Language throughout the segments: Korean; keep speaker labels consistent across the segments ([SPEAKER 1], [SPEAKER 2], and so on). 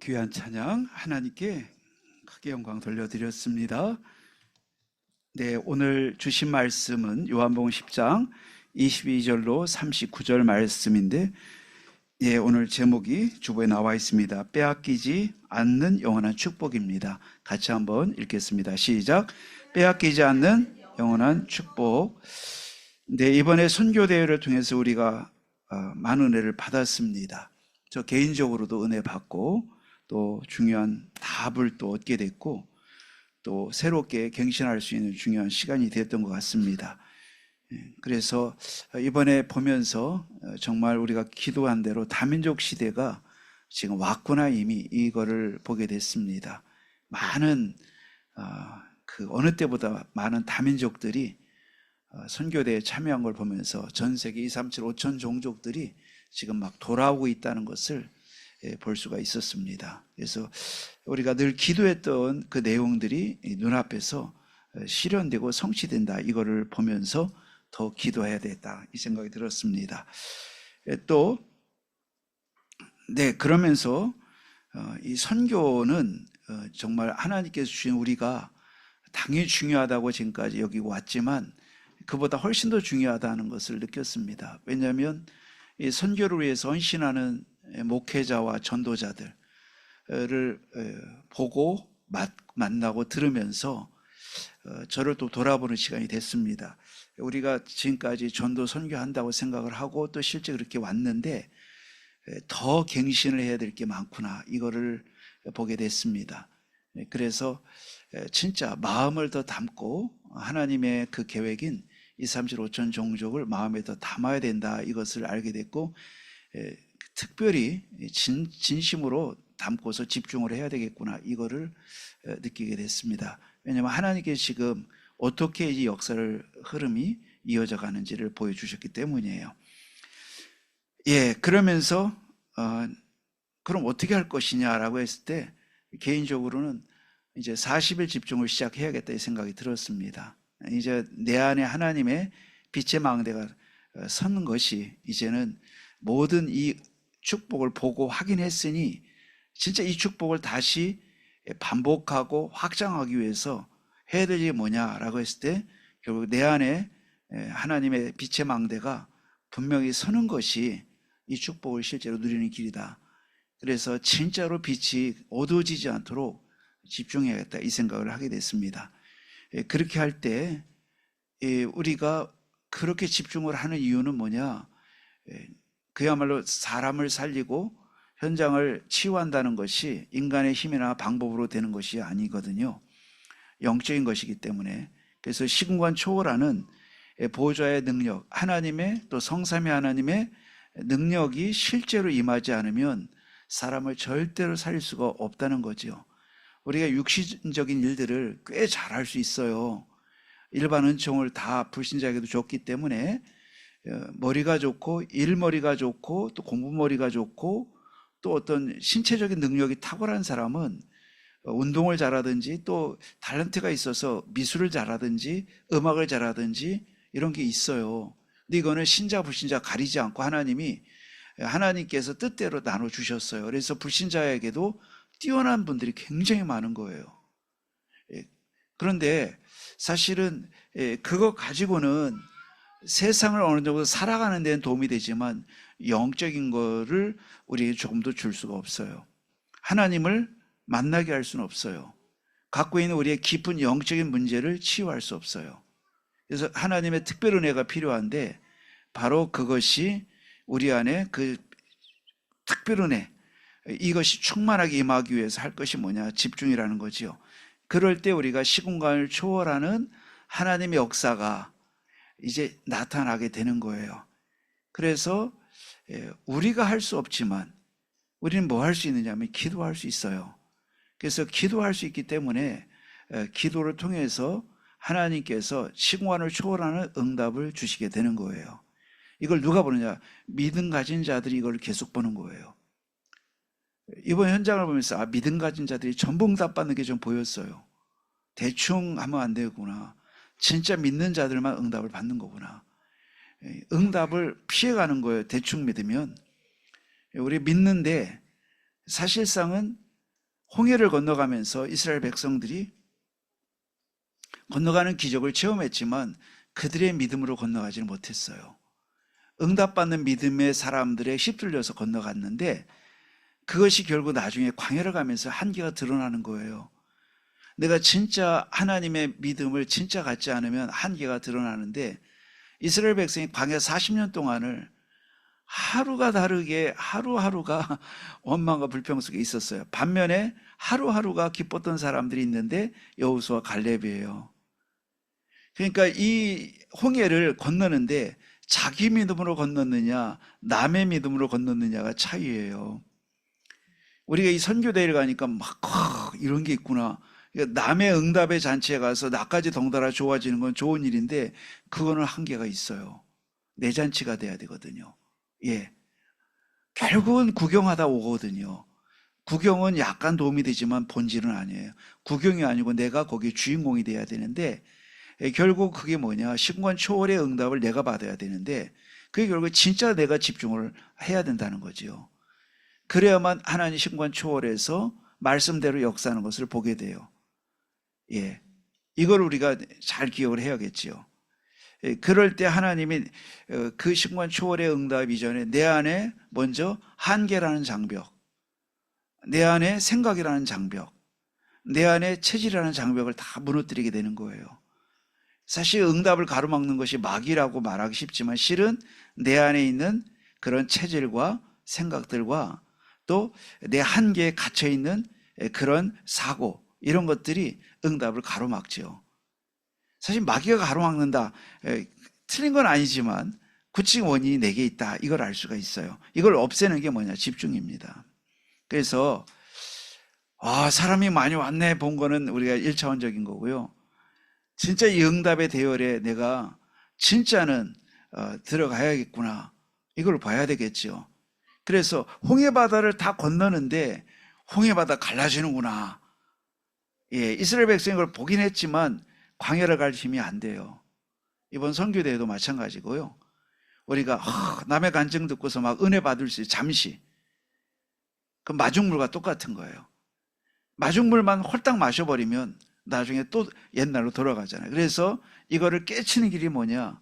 [SPEAKER 1] 귀한 찬양 하나님께 크게 영광 돌려드렸습니다. 네, 오늘 주신 말씀은 요한복음 10장 22절로 39절 말씀인데, 오늘 제목이 주보에 나와 있습니다. 빼앗기지 않는 영원한 축복입니다. 같이 한번 읽겠습니다. 시작. 빼앗기지 않는 영원한 축복. 네, 이번에 선교대회를 통해서 우리가 많은 은혜를 받았습니다. 저 개인적으로도 은혜 받고 또 중요한 답을 또 얻게 됐고 또 새롭게 갱신할 수 있는 중요한 시간이 됐던 것 같습니다. 그래서 이번에 보면서 정말 우리가 기도한 대로 다민족 시대가 지금 왔구나, 이미 이거를 보게 됐습니다. 많은 그 어느 때보다 많은 다민족들이 선교대에 참여한 걸 보면서 전 세계 237 5천 종족들이 지금 막 돌아오고 있다는 것을 볼 수가 있었습니다. 그래서 우리가 늘 기도했던 그 내용들이 눈앞에서 실현되고 성취된다, 이거를 보면서 더 기도해야 되겠다, 이 생각이 들었습니다. 또 그러면서 이 선교는 정말 하나님께서 주신, 우리가 당연히 중요하다고 지금까지 여기고 왔지만 그보다 훨씬 더 중요하다는 것을 느꼈습니다. 왜냐하면 이 선교를 위해서 헌신하는 목회자와 전도자들을 보고 만나고 들으면서 저를 또 돌아보는 시간이 됐습니다. 우리가 지금까지 전도 선교한다고 생각을 하고 또 실제 그렇게 왔는데 더 갱신을 해야 될 게 많구나, 이거를 보게 됐습니다. 그래서 진짜 마음을 더 담고 하나님의 그 계획인 237 5천 종족을 마음에 더 담아야 된다, 이것을 알게 됐고 특별히 진심으로 담고서 집중을 해야 되겠구나, 이거를 느끼게 됐습니다. 왜냐하면 하나님께서 지금 어떻게 이 역사를 흐름이 이어져 가는지를 보여주셨기 때문이에요. 그러면서 그럼 어떻게 할 것이냐라고 했을 때 개인적으로는 이제 40일 집중을 시작해야겠다, 이 생각이 들었습니다. 이제 내 안에 하나님의 빛의 망대가 서는 것이, 이제는 모든 이 축복을 보고 확인했으니 진짜 이 축복을 다시 반복하고 확장하기 위해서 해야 될 일이 뭐냐라고 했을 때 결국 내 안에 하나님의 빛의 망대가 분명히 서는 것이 이 축복을 실제로 누리는 길이다. 그래서 진짜로 빛이 어두워지지 않도록 집중해야겠다, 이 생각을 하게 됐습니다. 그렇게 할 때 우리가 그렇게 집중을 하는 이유는 뭐냐, 그야말로 사람을 살리고 현장을 치유한다는 것이 인간의 힘이나 방법으로 되는 것이 아니거든요. 영적인 것이기 때문에. 그래서 시공간 초월하는 보호자의 능력, 하나님의, 또 성삼위 하나님의 능력이 실제로 임하지 않으면 사람을 절대로 살릴 수가 없다는 거죠. 우리가 육신적인 일들을 꽤 잘할 수 있어요. 일반 은총을 다 불신자에게도 줬기 때문에 머리가 좋고 일머리가 좋고 또 공부머리가 좋고 또 어떤 신체적인 능력이 탁월한 사람은 운동을 잘하든지 또 탤런트가 있어서 미술을 잘하든지 음악을 잘하든지 이런 게 있어요. 근데 이거는 신자 불신자 가리지 않고 하나님께서 뜻대로 나눠주셨어요. 그래서 불신자에게도 뛰어난 분들이 굉장히 많은 거예요. 그런데 사실은 그거 가지고는 세상을 어느 정도 살아가는 데는 도움이 되지만 영적인 거를 우리에게 조금 더 줄 수가 없어요. 하나님을 만나게 할 수는 없어요. 갖고 있는 우리의 깊은 영적인 문제를 치유할 수 없어요. 그래서 하나님의 특별 은혜가 필요한데 바로 그것이 우리 안에 그 특별 은혜, 이것이 충만하게 임하기 위해서 할 것이 뭐냐, 집중이라는 거지요. 그럴 때 우리가 시공간을 초월하는 하나님의 역사가 이제 나타나게 되는 거예요. 그래서 우리가 할 수 없지만 우리는 뭐 할 수 있느냐 하면 기도할 수 있어요. 그래서 기도할 수 있기 때문에 기도를 통해서 하나님께서 시공간을 초월하는 응답을 주시게 되는 거예요. 이걸 누가 보느냐, 믿음 가진 자들이 이걸 계속 보는 거예요. 이번 현장을 보면서 믿음 가진 자들이 전부 응답받는 게 좀 보였어요. 대충 하면 안 되구나, 진짜 믿는 자들만 응답을 받는 거구나. 응답을 피해가는 거예요. 대충 믿으면. 우리 믿는데 사실상은 홍해를 건너가면서 이스라엘 백성들이 건너가는 기적을 체험했지만 그들의 믿음으로 건너가지는 못했어요. 응답받는 믿음의 사람들에 휩쓸려서 건너갔는데 그것이 결국 나중에 광야를 가면서 한계가 드러나는 거예요. 내가 진짜 하나님의 믿음을 진짜 갖지 않으면 한계가 드러나는데 이스라엘 백성이 광야 40년 동안을 하루가 다르게 하루하루가 원망과 불평 속에 있었어요. 반면에 하루하루가 기뻤던 사람들이 있는데 여호수아 갈렙이에요. 그러니까 이 홍해를 건너는데 자기 믿음으로 건넜느냐 남의 믿음으로 건넜느냐가 차이예요. 우리가 이 선교대회를 가니까 막 이런 게 있구나. 그러니까 남의 응답의 잔치에 가서 나까지 덩달아 좋아지는 건 좋은 일인데 그거는 한계가 있어요. 내 잔치가 돼야 되거든요. 예, 결국은 구경하다 오거든요. 구경은 약간 도움이 되지만 본질은 아니에요. 구경이 아니고 내가 거기 주인공이 돼야 되는데 결국 그게 뭐냐, 신관 초월의 응답을 내가 받아야 되는데 그게 결국 진짜 내가 집중을 해야 된다는 거지요. 그래야만 하나님 신관 초월해서 말씀대로 역사하는 것을 보게 돼요. 예, 이걸 우리가 잘 기억을 해야겠지요. 그럴 때 하나님이 그 신관 초월의 응답 이전에 내 안에 먼저 한계라는 장벽, 내 안에 생각이라는 장벽, 내 안에 체질이라는 장벽을 다 무너뜨리게 되는 거예요. 사실 응답을 가로막는 것이 막이라고 말하기 쉽지만 실은 내 안에 있는 그런 체질과 생각들과 또 내 한계에 갇혀있는 그런 사고, 이런 것들이 응답을 가로막지요. 사실 마귀가 가로막는다, 틀린 건 아니지만 구체적인 원인이 내게 있다, 이걸 알 수가 있어요. 이걸 없애는 게 뭐냐, 집중입니다. 그래서 사람이 많이 왔네 본 거는 우리가 1차원적인 거고요. 진짜 이 응답의 대열에 내가 진짜는 들어가야겠구나, 이걸 봐야 되겠죠. 그래서 홍해바다를 다 건너는데 홍해바다 갈라지는구나. 예, 이스라엘 백성이 그걸 보긴 했지만 광야를 갈 힘이 안 돼요. 이번 선교대회도 마찬가지고요. 우리가 남의 간증 듣고서 막 은혜 받을 수 있어요. 잠시. 그 마중물과 똑같은 거예요. 마중물만 홀딱 마셔버리면 나중에 또 옛날로 돌아가잖아요. 그래서 이거를 깨치는 길이 뭐냐,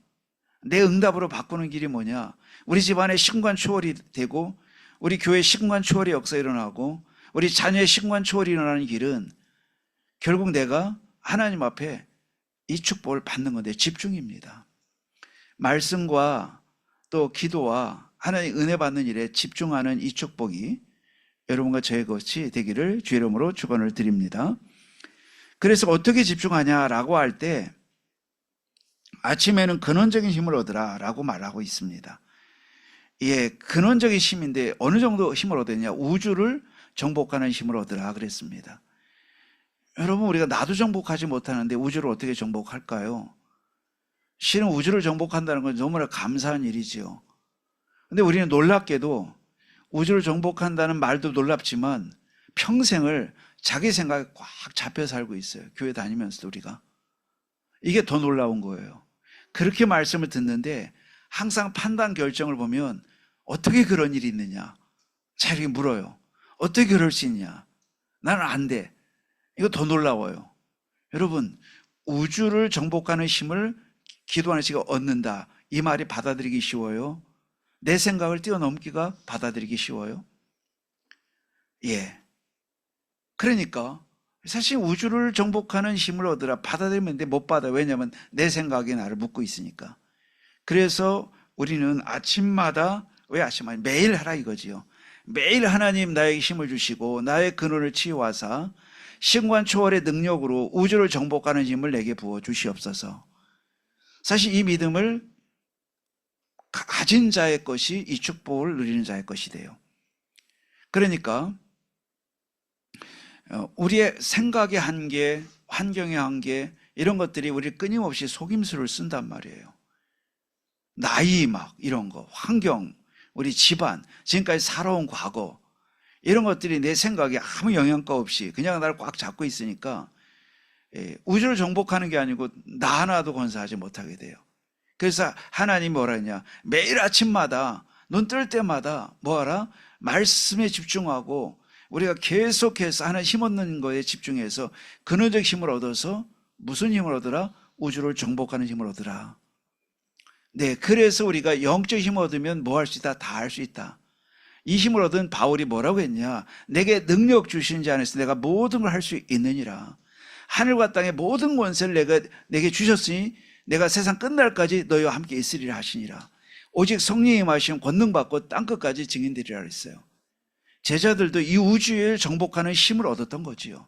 [SPEAKER 1] 내 응답으로 바꾸는 길이 뭐냐, 우리 집안에 신관 초월이 되고 우리 교회 신관 초월의 역사 일어나고 우리 자녀의 신관 초월이 일어나는 길은 결국 내가 하나님 앞에 이 축복을 받는 건데 집중입니다. 말씀과 또 기도와 하나님 은혜 받는 일에 집중하는 이 축복이 여러분과 저의 것이 되기를 주의 이름으로 축원을 드립니다. 그래서 어떻게 집중하냐라고 할 때 아침에는 근원적인 힘을 얻으라 라고 말하고 있습니다. 예, 근원적인 힘인데 어느 정도 힘을 얻느냐, 우주를 정복하는 힘을 얻으라 그랬습니다. 여러분, 우리가 나도 정복하지 못하는데 우주를 어떻게 정복할까요? 실은 우주를 정복한다는 건 너무나 감사한 일이지요. 근데 우리는 놀랍게도 우주를 정복한다는 말도 놀랍지만 평생을 자기 생각에 꽉 잡혀 살고 있어요. 교회 다니면서도 우리가. 이게 더 놀라운 거예요. 그렇게 말씀을 듣는데 항상 판단 결정을 보면 어떻게 그런 일이 있느냐, 잘 이렇게 물어요. 어떻게 그럴 수 있냐, 나는 안 돼. 이거 더 놀라워요. 여러분, 우주를 정복하는 힘을 기도하는 시간 얻는다, 이 말이 받아들이기 쉬워요? 내 생각을 뛰어넘기가 받아들이기 쉬워요? 예. 그러니까 사실 우주를 정복하는 힘을 얻으라 받아들이면 돼, 못 받아. 왜냐하면 내 생각이 나를 묶고 있으니까. 그래서 우리는 아침마다, 왜 아침마다? 매일 하라 이거지요. 매일 하나님 나에게 힘을 주시고 나의 근원을 치유하사 신관 초월의 능력으로 우주를 정복하는 힘을 내게 부어 주시옵소서. 사실 이 믿음을 가진 자의 것이 이 축복을 누리는 자의 것이 돼요. 그러니까 우리의 생각의 한계, 환경의 한계, 이런 것들이 우리 끊임없이 속임수를 쓴단 말이에요. 나이 막 이런 거, 환경, 우리 집안, 지금까지 살아온 과거, 이런 것들이 내 생각에 아무 영향가 없이 그냥 나를 꽉 잡고 있으니까 우주를 정복하는 게 아니고 나 하나도 건사하지 못하게 돼요. 그래서 하나님이 뭐라 했냐, 매일 아침마다 눈 뜰 때마다 뭐하라? 말씀에 집중하고 우리가 계속해서 하는 힘 얻는 거에 집중해서 근원적 힘을 얻어서 무슨 힘을 얻으라? 우주를 정복하는 힘을 얻으라. 네, 그래서 우리가 영적 힘을 얻으면 뭐 할 수 있다? 다 할 수 있다. 이 힘을 얻은 바울이 뭐라고 했냐? 내게 능력 주시는 자 안에서 내가 모든 걸 할 수 있느니라. 하늘과 땅의 모든 권세를 내게 주셨으니 내가 세상 끝날까지 너희와 함께 있으리라 하시니라. 오직 성령이 임하시면 권능받고 땅끝까지 증인되리라 그랬어요. 제자들도 이 우주를 정복하는 힘을 얻었던 거지요.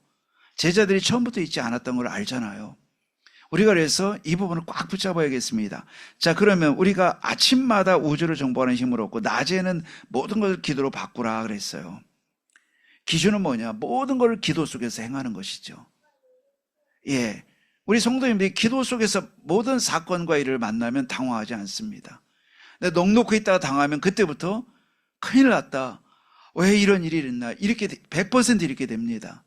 [SPEAKER 1] 제자들이 처음부터 있지 않았던 걸 알잖아요. 우리가 그래서 이 부분을 꽉 붙잡아야겠습니다. 자, 그러면 우리가 아침마다 우주를 정복하는 힘을 얻고 낮에는 모든 것을 기도로 바꾸라 그랬어요. 기준은 뭐냐? 모든 것을 기도 속에서 행하는 것이죠. 예, 우리 성도님들이 기도 속에서 모든 사건과 일을 만나면 당황하지 않습니다. 근데 넋놓고 있다가 당하면 그때부터 큰일 났다. 왜 이런 일이 있나? 이렇게 100% 이렇게 됩니다.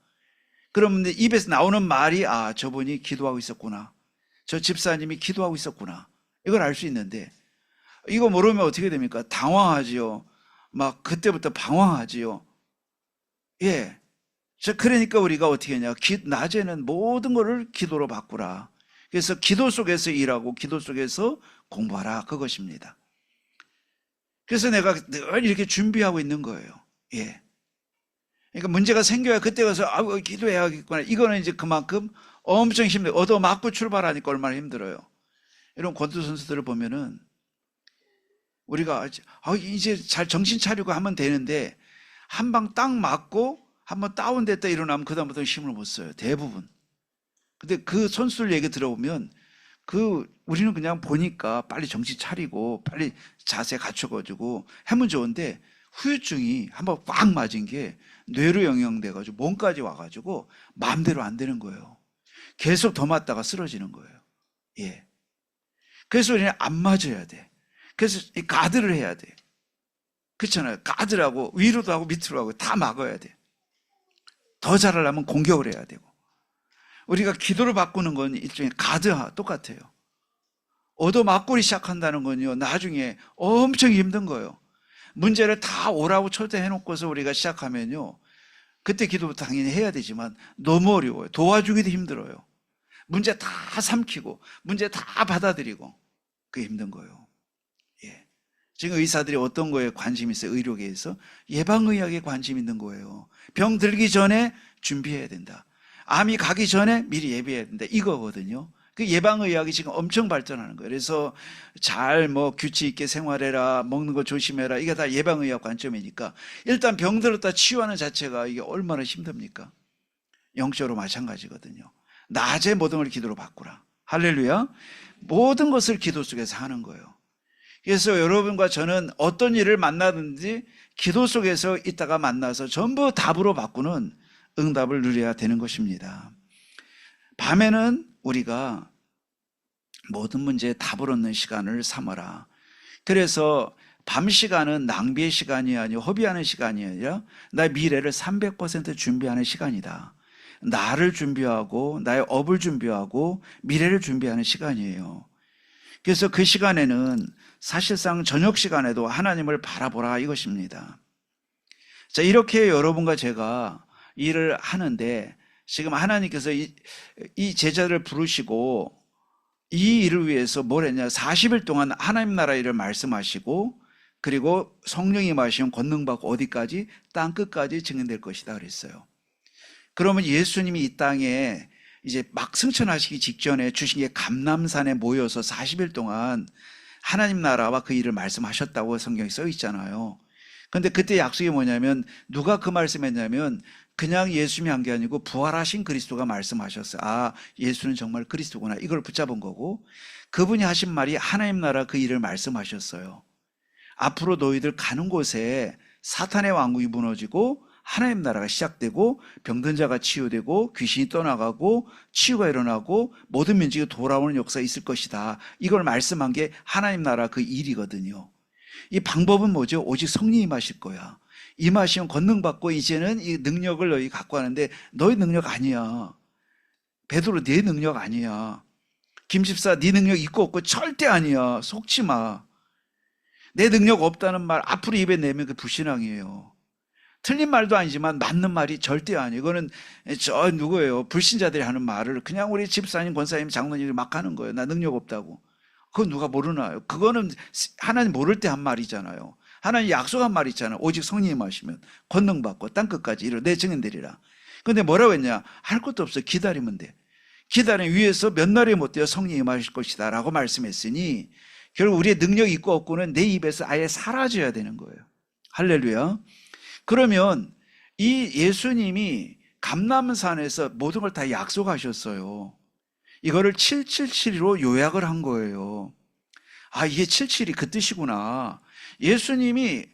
[SPEAKER 1] 그러면 입에서 나오는 말이 저분이 기도하고 있었구나. 저 집사님이 기도하고 있었구나. 이걸 알 수 있는데 이거 모르면 어떻게 됩니까? 당황하지요. 막 그때부터 방황하지요. 예. 그러니까 우리가 어떻게 하냐? 낮에는 모든 것을 기도로 바꾸라. 그래서 기도 속에서 일하고 기도 속에서 공부하라. 그것입니다. 그래서 내가 늘 이렇게 준비하고 있는 거예요. 예. 그러니까 문제가 생겨야 그때 가서 기도해야겠구나. 이거는 이제 그만큼 엄청 힘들어요. 얻어맞고 출발하니까 얼마나 힘들어요. 이런 권투 선수들을 보면은 우리가 이제 잘 정신 차리고 하면 되는데 한 방 딱 맞고 한번 다운됐다 일어나면 그다음부터 힘을 못 써요. 대부분. 근데 그 선수들 얘기 들어보면 우리는 그냥 보니까 빨리 정신 차리고 빨리 자세 갖춰가지고 하면 좋은데 후유증이 한번 꽉 맞은 게 뇌로 영향돼가지고 몸까지 와가지고 마음대로 안 되는 거예요. 계속 더 맞다가 쓰러지는 거예요. 예. 그래서 우리는 안 맞아야 돼. 그래서 이 가드를 해야 돼. 그렇잖아요. 가드라고 위로도 하고 밑으로 하고 다 막아야 돼. 더 잘하려면 공격을 해야 되고. 우리가 기도를 바꾸는 건 일종의 가드와 똑같아요. 얻어맞고리 시작한다는 건요, 나중에 엄청 힘든 거예요. 문제를 다 오라고 초대해놓고서 우리가 시작하면요, 그때 기도 당연히 해야 되지만 너무 어려워요. 도와주기도 힘들어요. 문제 다 삼키고 문제 다 받아들이고 그게 힘든 거예요. 예. 지금 의사들이 어떤 거에 관심이 있어요? 의료계에서 예방의학에 관심 있는 거예요. 병 들기 전에 준비해야 된다. 암이 가기 전에 미리 예비해야 된다. 이거거든요. 그 예방의학이 지금 엄청 발전하는 거예요. 그래서 잘 규칙 있게 생활해라, 먹는 거 조심해라. 이게 다 예방의학 관점이니까 일단 병 들었다 치유하는 자체가 이게 얼마나 힘듭니까? 영적으로 마찬가지거든요. 낮에 모든 걸 기도로 바꾸라. 할렐루야. 모든 것을 기도 속에서 하는 거예요. 그래서 여러분과 저는 어떤 일을 만나든지 기도 속에서 있다가 만나서 전부 답으로 바꾸는 응답을 누려야 되는 것입니다. 밤에는 우리가 모든 문제에 답을 얻는 시간을 삼아라. 그래서 밤 시간은 낭비의 시간이 아니고 허비하는 시간이 아니라 나의 미래를 300% 준비하는 시간이다. 나를 준비하고 나의 업을 준비하고 미래를 준비하는 시간이에요. 그래서 그 시간에는 사실상 저녁 시간에도 하나님을 바라보라 이것입니다. 자, 이렇게 여러분과 제가 일을 하는데 지금 하나님께서 이 제자를 부르시고 이 일을 위해서 뭘 했냐? 40일 동안 하나님 나라 일을 말씀하시고 그리고 성령이 마시면 권능받고 어디까지? 땅끝까지 증인될 것이다 그랬어요. 그러면 예수님이 이 땅에 이제 막 승천하시기 직전에 주신 게 감람산에 모여서 40일 동안 하나님 나라와 그 일을 말씀하셨다고 성경에 써 있잖아요. 근데 그때 약속이 뭐냐면 누가 그 말씀했냐면 그냥 예수님이 한 게 아니고 부활하신 그리스도가 말씀하셨어요. 예수는 정말 그리스도구나. 이걸 붙잡은 거고 그분이 하신 말이 하나님 나라 그 일을 말씀하셨어요. 앞으로 너희들 가는 곳에 사탄의 왕국이 무너지고 하나님 나라가 시작되고 병든 자가 치유되고 귀신이 떠나가고 치유가 일어나고 모든 민족이 돌아오는 역사가 있을 것이다. 이걸 말씀한 게 하나님 나라 그 일이거든요. 이 방법은 뭐죠? 오직 성령이 임하실 거야. 임하시면 권능받고 이제는 이 능력을 너희 갖고 하는데 너희 능력 아니야. 베드로 네 능력 아니야. 김집사 네 능력 있고 없고 절대 아니야. 속지 마. 내 능력 없다는 말 앞으로 입에 내면 그 불신앙이에요. 틀린 말도 아니지만 맞는 말이 절대 아니에요. 이거는 저 누구예요? 불신자들이 하는 말을 그냥 우리 집사님, 권사님, 장로님이 막 하는 거예요. 나 능력 없다고. 그건 누가 모르나요? 그거는 하나님 모를 때 한 말이잖아요. 하나님 약속한 말이 있잖아요. 오직 성령님 하시면 권능받고 땅끝까지 이르러 내 증인되리라. 근데 뭐라고 했냐? 할 것도 없어요. 기다리면 돼. 기다림 위에서 몇 날에 못 되어 성령이 임하실 것이다 라고 말씀했으니 결국 우리의 능력이 있고 없고는 내 입에서 아예 사라져야 되는 거예요. 할렐루야. 그러면 이 예수님이 감람산에서 모든 걸 다 약속하셨어요. 이거를 777로 요약을 한 거예요. 아, 이게 77이 그 뜻이구나. 예수님이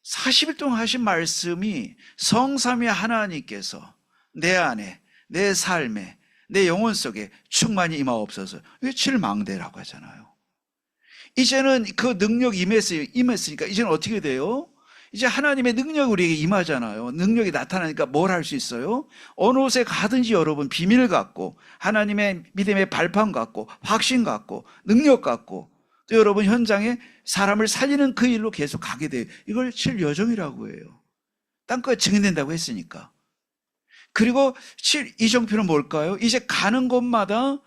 [SPEAKER 1] 40일 동안 하신 말씀이 성삼위 하나님께서 내 안에, 내 삶에, 내 영혼 속에 충만히 임하옵소서. 이게 7망대라고 하잖아요. 이제는 그 능력이 임했으니까 이제는 어떻게 돼요? 이제 하나님의 능력이 우리에게 임하잖아요. 능력이 나타나니까 뭘 할 수 있어요? 어느 곳에 가든지 여러분 비밀 갖고 하나님의 믿음의 발판 갖고 확신 갖고 능력 갖고 또 여러분 현장에 사람을 살리는 그 일로 계속 가게 돼요. 이걸 7여정이라고 해요. 땅끝 증인된다고 했으니까. 그리고 7 이정표는 뭘까요? 이제 가는 곳마다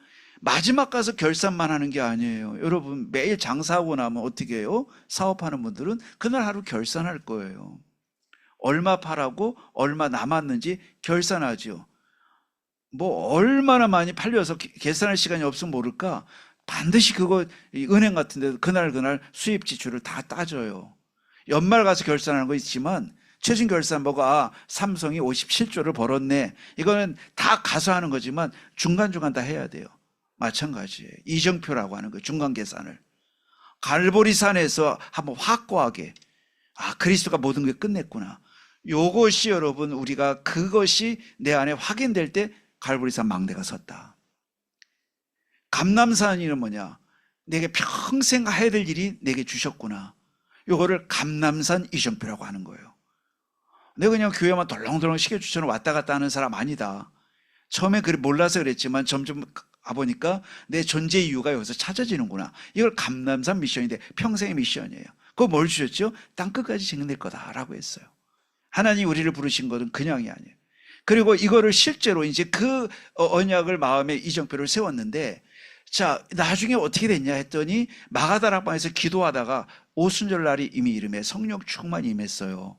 [SPEAKER 1] 마지막 가서 결산만 하는 게 아니에요. 여러분 매일 장사하고 나면 어떻게 해요? 사업하는 분들은 그날 하루 결산할 거예요. 얼마 팔하고 얼마 남았는지 결산하죠. 뭐 얼마나 많이 팔려서 계산할 시간이 없으면 모를까? 반드시 그거 은행 같은 데도 그날 수입 지출을 다 따져요. 연말 가서 결산하는 거 있지만 최종 결산 보고 아 삼성이 57조를 벌었네. 이거는 다 가서 하는 거지만 중간중간 다 해야 돼요. 마찬가지예요. 이정표라고 하는 거예요. 중간 계산을. 갈보리산에서 한번 확고하게 아 그리스도가 모든 게 끝냈구나. 요것이 여러분 우리가 그것이 내 안에 확인될 때 갈보리산 망대가 섰다. 감람산이는 뭐냐? 내게 평생 해야 될 일이 내게 주셨구나. 요거를 감람산 이정표라고 하는 거예요. 내가 그냥 교회만 덜렁덜렁 시켜주처럼 왔다 갔다 하는 사람 아니다. 처음에 그래 몰라서 그랬지만 점점 가보니까 내 존재 이유가 여기서 찾아지는구나. 이걸 감람산 미션인데 평생의 미션이에요. 그거 뭘 주셨죠? 땅끝까지 증인될 거다라고 했어요. 하나님이 우리를 부르신 것은 그냥이 아니에요. 그리고 이거를 실제로 이제 그 언약을 마음에 이정표를 세웠는데 자 나중에 어떻게 됐냐 했더니 마가다락방에서 기도하다가 오순절 날이 이미 이름에 성령 충만이 임했어요.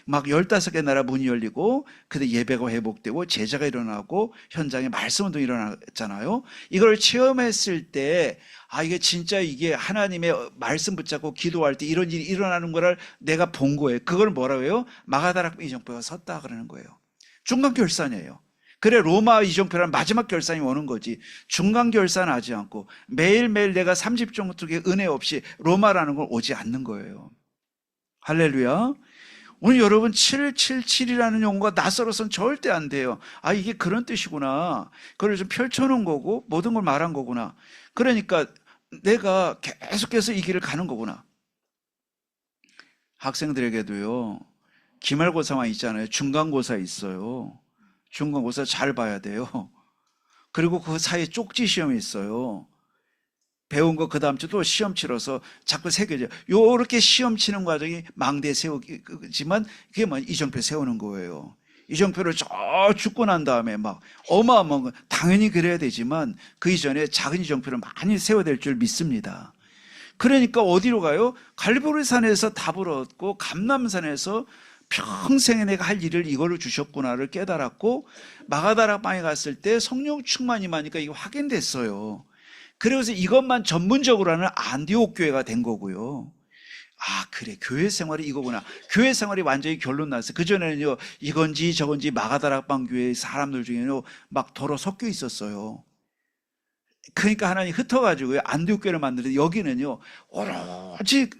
[SPEAKER 1] 막 15개 나라 문이 열리고 그때 예배가 회복되고 제자가 일어나고 현장에 말씀운동이 일어났잖아요. 이걸 체험했을 때 아 이게 진짜 이게 하나님의 말씀 붙잡고 기도할 때 이런 일이 일어나는 거를 내가 본 거예요. 그걸 뭐라고 해요? 마가다락 이정표가 섰다 그러는 거예요. 중간 결산이에요. 그래 로마 이정표라는 마지막 결산이 오는 거지. 중간 결산하지 않고 매일매일 내가 30종 쪽에 은혜 없이 로마라는 걸 오지 않는 거예요. 할렐루야. 오늘 여러분 777이라는 용어가 낯설어서는 절대 안 돼요. 아 이게 그런 뜻이구나. 그걸 좀 펼쳐놓은 거고 모든 걸 말한 거구나. 그러니까 내가 계속해서 이 길을 가는 거구나. 학생들에게도요. 기말고사만 있잖아요. 중간고사 있어요. 중간고사 잘 봐야 돼요. 그리고 그 사이에 쪽지 시험이 있어요. 배운 거 그 다음 주 또 시험 치러서 자꾸 새겨져요. 요렇게 시험 치는 과정이 망대 세우기지만 그게 뭐 이정표 세우는 거예요. 이정표를 저 죽고 난 다음에 막 어마어마한 거 당연히 그래야 되지만 그 이전에 작은 이정표를 많이 세워야 될 줄 믿습니다. 그러니까 어디로 가요? 갈보리산에서 답을 얻고 감람산에서 평생에 내가 할 일을 이거를 주셨구나를 깨달았고 마가다락방에 갔을 때 성령 충만이 임하니까 이게 확인됐어요. 그래서 이것만 전문적으로 하는 안디옥 교회가 된 거고요. 아 그래 교회 생활이 이거구나. 교회 생활이 완전히 결론 났어요. 그전에는요 이건지 저건지 마가다락방 교회 사람들 중에는 막 더러 섞여 있었어요. 그러니까 하나님 흩어가지고요 안디옥 교회를 만드는데 여기는요 오로지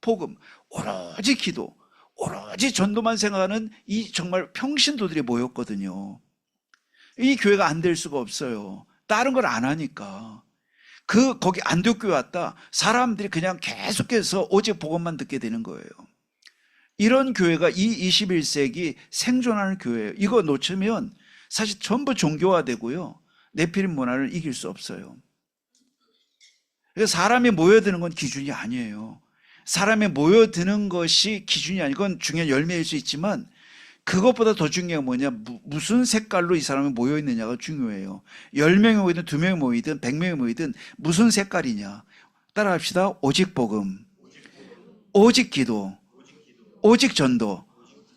[SPEAKER 1] 복음, 오로지 기도, 오로지 전도만 생각하는 이 정말 평신도들이 모였거든요. 이 교회가 안 될 수가 없어요. 다른 걸 안 하니까. 거기 안디옥 교회 왔다 사람들이 그냥 계속해서 오직 복음만 듣게 되는 거예요. 이런 교회가 이 21세기 생존하는 교회예요. 이거 놓치면 사실 전부 종교화되고요 네피림 문화를 이길 수 없어요. 그래서 사람이 모여드는 건 기준이 아니에요. 사람이 모여드는 것이 기준이 아니고 그건 중요한 열매일 수 있지만 그것보다 더 중요한 게 뭐냐? 무슨 색깔로 이 사람이 모여 있느냐가 중요해요. 10명이 모이든 2명이 모이든 100명이 모이든 무슨 색깔이냐? 따라합시다. 오직 복음, 오직 기도, 오직 전도.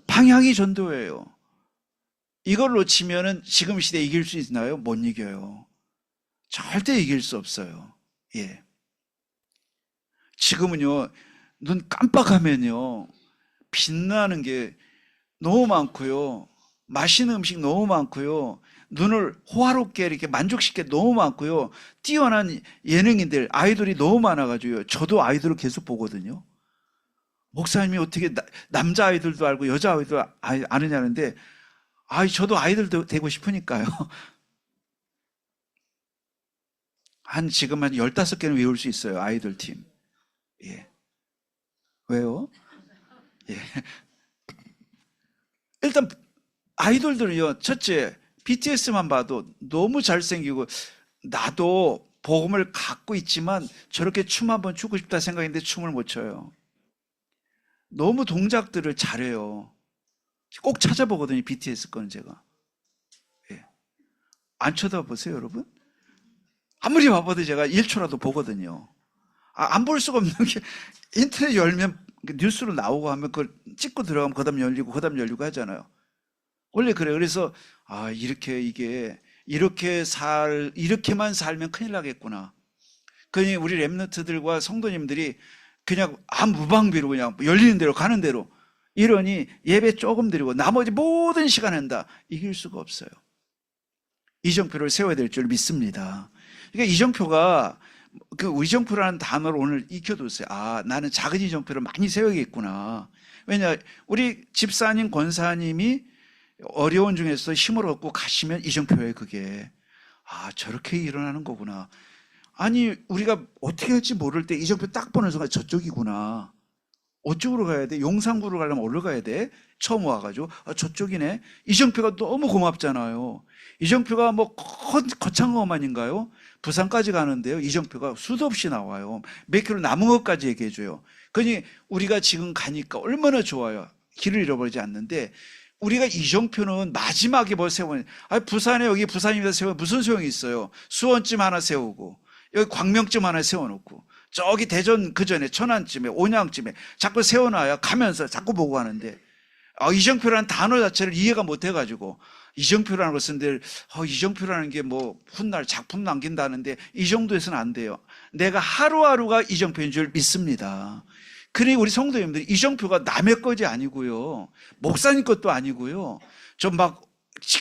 [SPEAKER 1] 방향이 전도예요. 이걸 놓치면은 지금 시대에 이길 수 있나요? 못 이겨요. 절대 이길 수 없어요. 예. 지금은요, 눈 깜빡하면요, 빛나는 게 너무 많고요. 맛있는 음식 너무 많고요. 눈을 호화롭게 이렇게 만족시켜 너무 많고요. 뛰어난 예능인들, 아이돌이 너무 많아가지고요. 저도 아이돌을 계속 보거든요. 목사님이 어떻게 남자 아이돌도 알고 여자 아이돌도 아느냐는데, 저도 아이돌 되고 싶으니까요. 지금 한 15개는 외울 수 있어요. 아이돌 팀. 예. 왜요? 예. 일단 아이돌들은요, 첫째 BTS만 봐도 너무 잘생기고, 나도 복음을 갖고 있지만 저렇게 춤 한번 추고 싶다 생각했는데 춤을 못 춰요. 너무 동작들을 잘해요. 꼭 찾아보거든요, BTS 거는 제가. 예. 안 쳐다보세요, 여러분? 아무리 봐봐도 제가 1초라도 보거든요. 안 볼 수가 없는 게, 인터넷 열면 뉴스로 나오고 하면 그걸 찍고 들어가면 그 다음 열리고 그 다음 열리고 하잖아요. 원래 그래요. 그래서 이렇게만 살면 큰일 나겠구나. 그러니 우리 랩너트들과 성도님들이 그냥 무방비로 그냥 열리는 대로 가는 대로 이러니 예배 조금 드리고 나머지 모든 시간은 다 이길 수가 없어요. 이정표를 세워야 될 줄 믿습니다. 그러니까 이정표가, 이정표라는 단어를 오늘 익혀뒀어요. 나는 작은 이정표를 많이 세워야겠구나. 왜냐, 우리 집사님, 권사님이 어려운 중에서 힘을 얻고 가시면 이정표예요, 그게. 저렇게 일어나는 거구나. 우리가 어떻게 할지 모를 때 이정표 딱 보는 순간 저쪽이구나. 어쪽으로 가야 돼? 용산구로 가려면 어디로 가야 돼? 처음 와가지고 저쪽이네. 이정표가 너무 고맙잖아요. 이정표가 거창한 것만인가요? 부산까지 가는데요, 이정표가 수도 없이 나와요. 몇 킬로 남은 것까지 얘기해줘요. 그러니 우리가 지금 가니까 얼마나 좋아요. 길을 잃어버리지 않는데, 우리가 이정표는 마지막에 세우는, 부산에 여기 부산입니다 세우면 무슨 소용이 있어요? 수원쯤 하나 세우고 여기 광명쯤 하나 세워놓고 저기 대전 그 전에 천안쯤에 온양쯤에 자꾸 세워놔야 가면서 자꾸 보고 하는데, 이정표라는 단어 자체를 이해가 못 해가지고, 이정표라는 것은 이정표라는 게 훗날 작품 남긴다는데 이 정도에서는 안 돼요. 내가 하루하루가 이정표인 줄 믿습니다. 그러니 우리 성도님들이 이정표가 남의 것이 아니고요, 목사님 것도 아니고요, 좀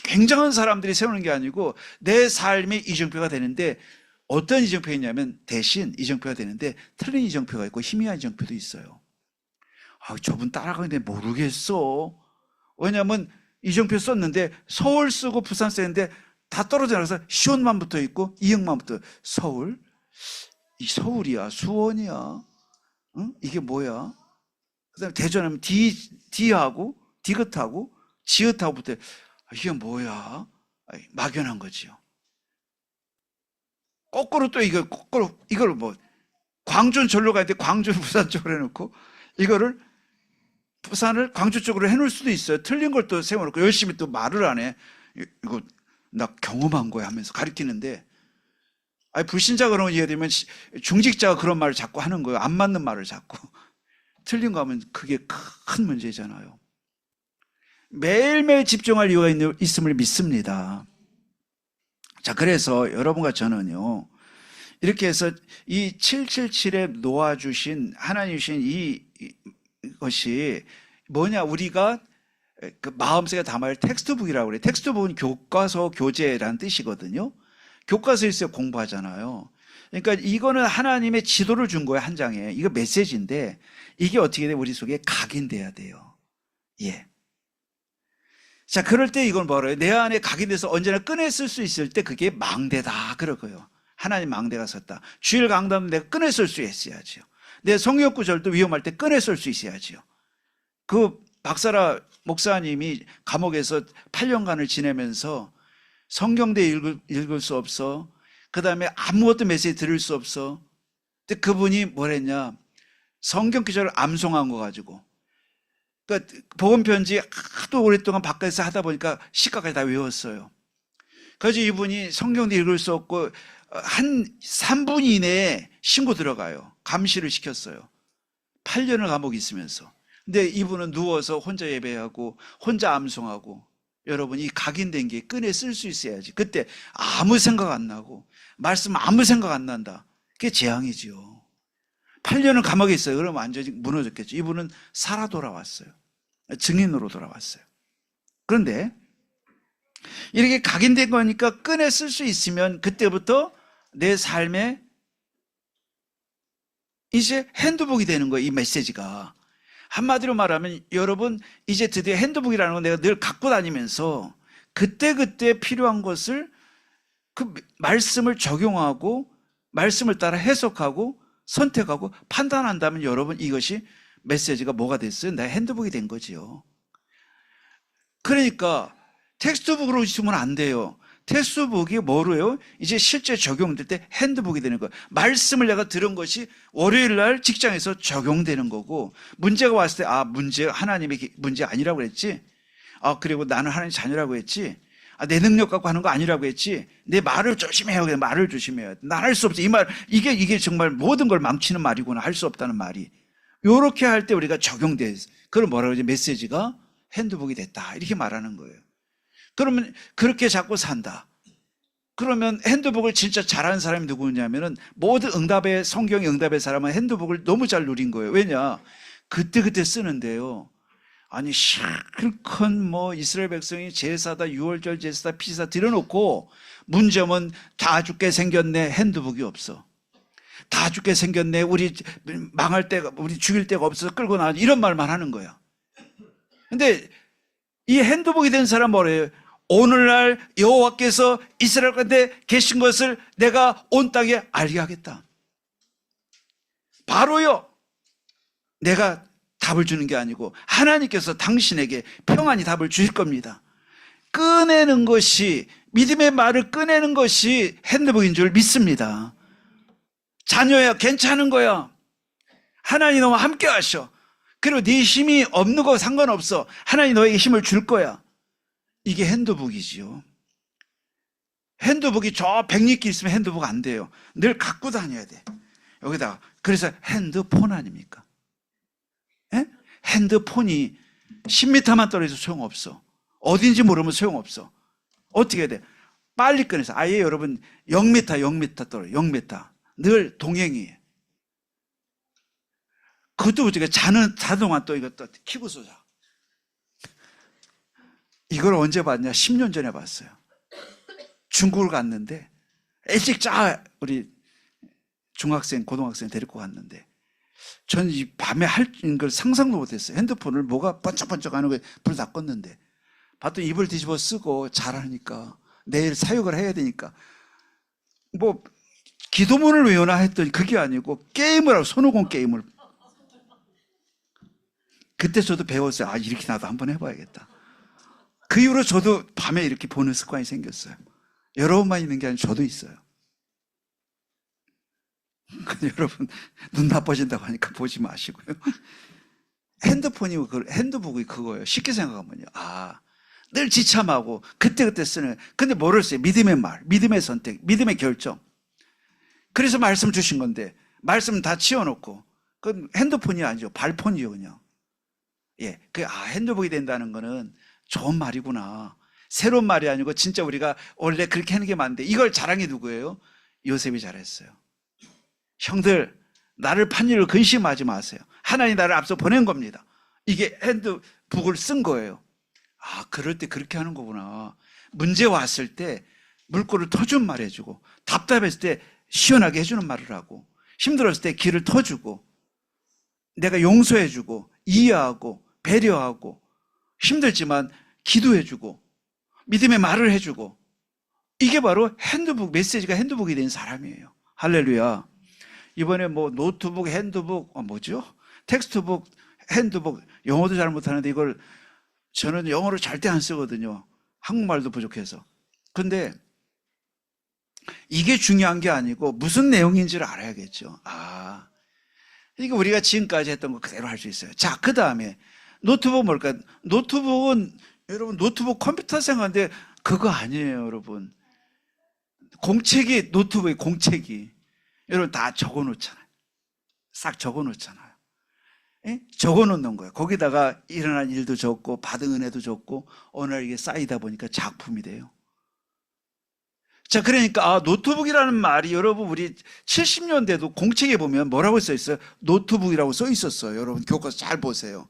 [SPEAKER 1] 굉장한 사람들이 세우는 게 아니고 내 삶의 이정표가 되는데, 어떤 이정표이냐면 대신 이정표가 되는데 틀린 이정표가 있고 희미한 이정표도 있어요. 저분 따라가는데 모르겠어. 왜냐하면 이정표 썼는데 서울 쓰고 부산 쓰는데 다 떨어져 나가서 시온만 붙어 있고 이응만 붙어. 서울? 이 서울이야? 수원이야? 응? 이게 뭐야? 그 다음에 대전하면 D하고 디귿하고 지읒하고 붙어. 이게 뭐야? 막연한 거지요. 거꾸로 또 이걸 광주는 절로 가야 돼. 광주는 부산 쪽으로 해놓고 이거를 부산을 광주 쪽으로 해놓을 수도 있어요. 틀린 걸 또 세워놓고 열심히 또 말을 안 해. 이거 나 경험한 거야 하면서 가르치는데, 불신자가 그런 거 이해되면 중직자가 그런 말을 자꾸 하는 거예요. 안 맞는 말을 자꾸. 틀린 거 하면 그게 큰 문제잖아요. 매일매일 집중할 이유가 있음을 믿습니다. 자, 그래서 여러분과 저는요, 이렇게 해서 이 777에 놓아주신, 하나님 주신 이것이 뭐냐, 우리가 마음속에 담아야 할 텍스트북이라고 그래요. 텍스트북은 교과서, 교재라는 뜻이거든요. 교과서에서 공부하잖아요. 그러니까 이거는 하나님의 지도를 준 거예요, 한 장에. 이거 메시지인데, 이게 어떻게 돼? 우리 속에 각인돼야 돼요. 예. 자, 그럴 때 이건 뭐래요? 내 안에 각인돼서 언제나 꺼내 쓸 수 있을 때 그게 망대다, 그러고요. 하나님 망대가 섰다. 주일 강단 내가 꺼내 쓸 수 있어야죠. 내 성역 구절도 위험할 때 꺼내 쓸 수 있어야죠. 박사라 목사님이 감옥에서 8년간을 지내면서 성경대 읽을 수 없어. 그 다음에 아무것도 메시지 들을 수 없어. 근데 그분이 뭐랬냐? 성경 구절을 암송한 거 가지고 그러니까 복음 편지 하도 오랫동안 바깥에서 하다 보니까 시가까지 다 외웠어요. 그래서 이분이 성경도 읽을 수 없고 한 3분 이내에 신고 들어가요. 감시를 시켰어요. 8년을 감옥에 있으면서. 근데 이분은 누워서 혼자 예배하고 혼자 암송하고, 여러분 이 각인된 게 끈에 쓸 수 있어야지. 그때 아무 생각 안 나고 말씀 아무 생각 안 난다. 그게 재앙이지요. 8년을 감옥에 있어요. 그러면 완전히 무너졌겠죠. 이분은 살아 돌아왔어요. 증인으로 돌아왔어요. 그런데 이렇게 각인된 거니까 끈에 쓸 수 있으면 그때부터 내 삶에 이제 핸드북이 되는 거예요. 이 메시지가. 한마디로 말하면 여러분 이제 드디어 핸드북이라는 건 내가 늘 갖고 다니면서 그때그때 필요한 것을 그 말씀을 적용하고 말씀을 따라 해석하고 선택하고 판단한다면 여러분 이것이 메시지가 뭐가 됐어요? 내 핸드북이 된 거지요. 그러니까 텍스트북으로 있으면 안 돼요. 텍스트북이 뭐로요? 이제 실제 적용될 때 핸드북이 되는 거예요. 말씀을 내가 들은 것이 월요일 날 직장에서 적용되는 거고, 문제가 왔을 때 문제 하나님의 문제 아니라고 그랬지. 그리고 나는 하나님 자녀라고 했지. 내 능력 갖고 하는 거 아니라고 했지. 내 말을 조심해야 돼. 말을 조심해야 돼. 난 할 수 없어. 이 말 이게 정말 모든 걸 망치는 말이구나. 할 수 없다는 말이. 요렇게 할 때 우리가 적용돼. 그걸 뭐라고 그러지? 메시지가 핸드북이 됐다. 이렇게 말하는 거예요. 그러면 그렇게 자꾸 산다. 그러면 핸드북을 진짜 잘하는 사람이 누구냐면은 모든 성경 응답의 사람은 핸드북을 너무 잘 누린 거예요. 왜냐? 그때그때 쓰는데요. 아니 실컷 이스라엘 백성이 제사다, 유월절 제사다, 피사 드려놓고 문제면 다 죽게 생겼네. 핸드북이 없어. 다 죽게 생겼네. 우리 망할 때가, 우리 죽일 데가 없어서 끌고 나와. 이런 말만 하는 거야. 근데 이 핸드북이 된 사람 뭐래요? 오늘날 여호와께서 이스라엘 가운데 계신 것을 내가 온 땅에 알게 하겠다. 바로요. 내가 답을 주는 게 아니고 하나님께서 당신에게 평안히 답을 주실 겁니다. 꺼내는 것이, 믿음의 말을 꺼내는 것이 핸드북인 줄 믿습니다. 자녀야 괜찮은 거야. 하나님 너와 함께 하셔. 그리고 네 힘이 없는 거 상관없어. 하나님 너에게 힘을 줄 거야. 이게 핸드북이지요. 핸드북이 저 백리길 있으면 핸드북 안 돼요. 늘 갖고 다녀야 돼. 여기다가. 그래서 핸드폰 아닙니까? 예? 핸드폰이 10m만 떨어져도 소용없어. 어딘지 모르면 소용없어. 어떻게 해야 돼? 빨리 꺼내서. 아예 여러분 0m 떨어져. 0m. 늘 동행이에요. 그것도 우리가 자동화 또 이것도 키고서 자. 이걸 언제 봤냐? 10년 전에 봤어요. 중국을 갔는데 일찍 우리 중학생, 고등학생 데리고 갔는데 전 이 밤에 할 걸 상상도 못했어요. 핸드폰을 뭐가 번쩍번쩍 하는 거에 불 다 껐는데 봤더니 입을 뒤집어 쓰고 잘하니까 내일 사역을 해야 되니까 기도문을 외우나 했더니 그게 아니고 게임을 하고 손오공 게임을. 그때 저도 배웠어요. 이렇게 나도 한번 해봐야겠다. 그 이후로 저도 밤에 이렇게 보는 습관이 생겼어요. 여러분만 있는 게 아니라 저도 있어요. 여러분 눈 나빠진다고 하니까 보지 마시고요. 핸드북이 그거예요. 쉽게 생각하면요. 늘 지참하고 그때그때 쓰는. 근데 뭐를 써요? 믿음의 말, 믿음의 선택, 믿음의 결정. 그래서 말씀 주신 건데 말씀 다 치워놓고 그건 핸드폰이 아니죠. 발폰이요 그냥. 예, 핸드북이 된다는 거는 좋은 말이구나. 새로운 말이 아니고 진짜 우리가 원래 그렇게 하는 게 맞는데 이걸 자랑이 누구예요? 요셉이 잘했어요. 형들 나를 판 일을 근심하지 마세요. 하나님 나를 앞서 보낸 겁니다. 이게 핸드북을 쓴 거예요. 그럴 때 그렇게 하는 거구나. 문제 왔을 때 물꼬를 터준 말 해주고, 답답했을 때 시원하게 해주는 말을 하고, 힘들었을 때 길을 터주고, 내가 용서해주고 이해하고 배려하고, 힘들지만 기도해주고 믿음의 말을 해주고, 이게 바로 핸드북, 메시지가 핸드북이 된 사람이에요. 할렐루야. 이번에 노트북, 핸드북, 텍스트북, 핸드북, 영어도 잘 못하는데 이걸 저는 영어를 절대 안 쓰거든요. 한국말도 부족해서. 근데 이게 중요한 게 아니고 무슨 내용인지를 알아야겠죠. 이게 우리가 지금까지 했던 거 그대로 할 수 있어요. 자, 그 다음에 노트북 뭘까요? 노트북은 여러분 노트북 컴퓨터 생각하는데 그거 아니에요, 여러분. 공책이 노트북이 공책이 여러분 다 적어놓잖아요. 싹 적어놓잖아요. 예? 적어놓는 거예요. 거기다가 일어난 일도 적고 받은 은혜도 적고 어느 날 이게 쌓이다 보니까 작품이 돼요. 자, 그러니까 노트북이라는 말이 여러분 우리 70년대도 공책에 보면 뭐라고 써 있어요? 노트북이라고 써 있었어요. 여러분 교과서 잘 보세요.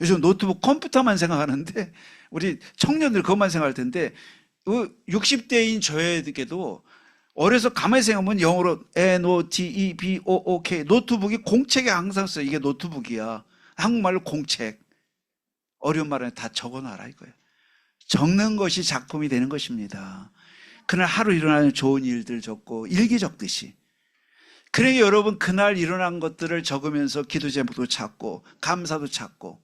[SPEAKER 1] 요즘 노트북 컴퓨터만 생각하는데 우리 청년들 그것만 생각할 텐데 60대인 저에게도 어려서 가만히 생각하면 영어로 NOTEBOOK 노트북이 공책에 항상 써요. 이게 노트북이야. 한국말로 공책. 어려운 말은 다 적어놔라 이거예요. 적는 것이 작품이 되는 것입니다. 그날 하루 일어나는 좋은 일들 적고 일기 적듯이. 그러니까 여러분 그날 일어난 것들을 적으면서 기도 제목도 찾고 감사도 찾고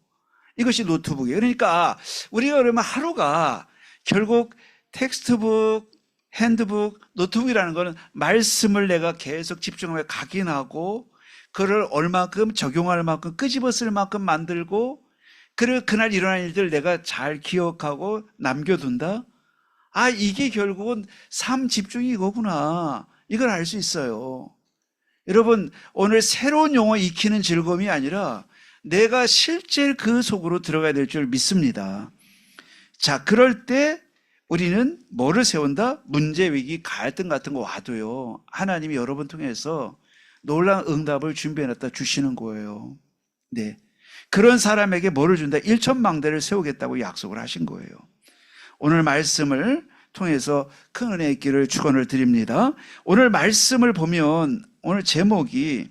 [SPEAKER 1] 이것이 노트북이에요. 그러니까 우리가 그러면 하루가 결국 텍스트북, 핸드북, 노트북이라는 거는 말씀을 내가 계속 집중하며 각인하고 그를 얼마큼 적용할 만큼 끄집어 쓸 만큼 만들고 그리고 그날 일어난 일들 내가 잘 기억하고 남겨둔다. 이게 결국은 삶 집중이 이거구나. 이걸 알 수 있어요. 여러분 오늘 새로운 용어 익히는 즐거움이 아니라 내가 실제 그 속으로 들어가야 될 줄 믿습니다. 자, 그럴 때 우리는 뭐를 세운다? 문제, 위기, 갈등 같은 거 와도요. 하나님이 여러분 통해서 놀라운 응답을 준비해놨다 주시는 거예요. 네, 그런 사람에게 뭐를 준다? 일천망대를 세우겠다고 약속을 하신 거예요. 오늘 말씀을 통해서 큰 은혜 있기를 축원을 드립니다. 오늘 말씀을 보면 오늘 제목이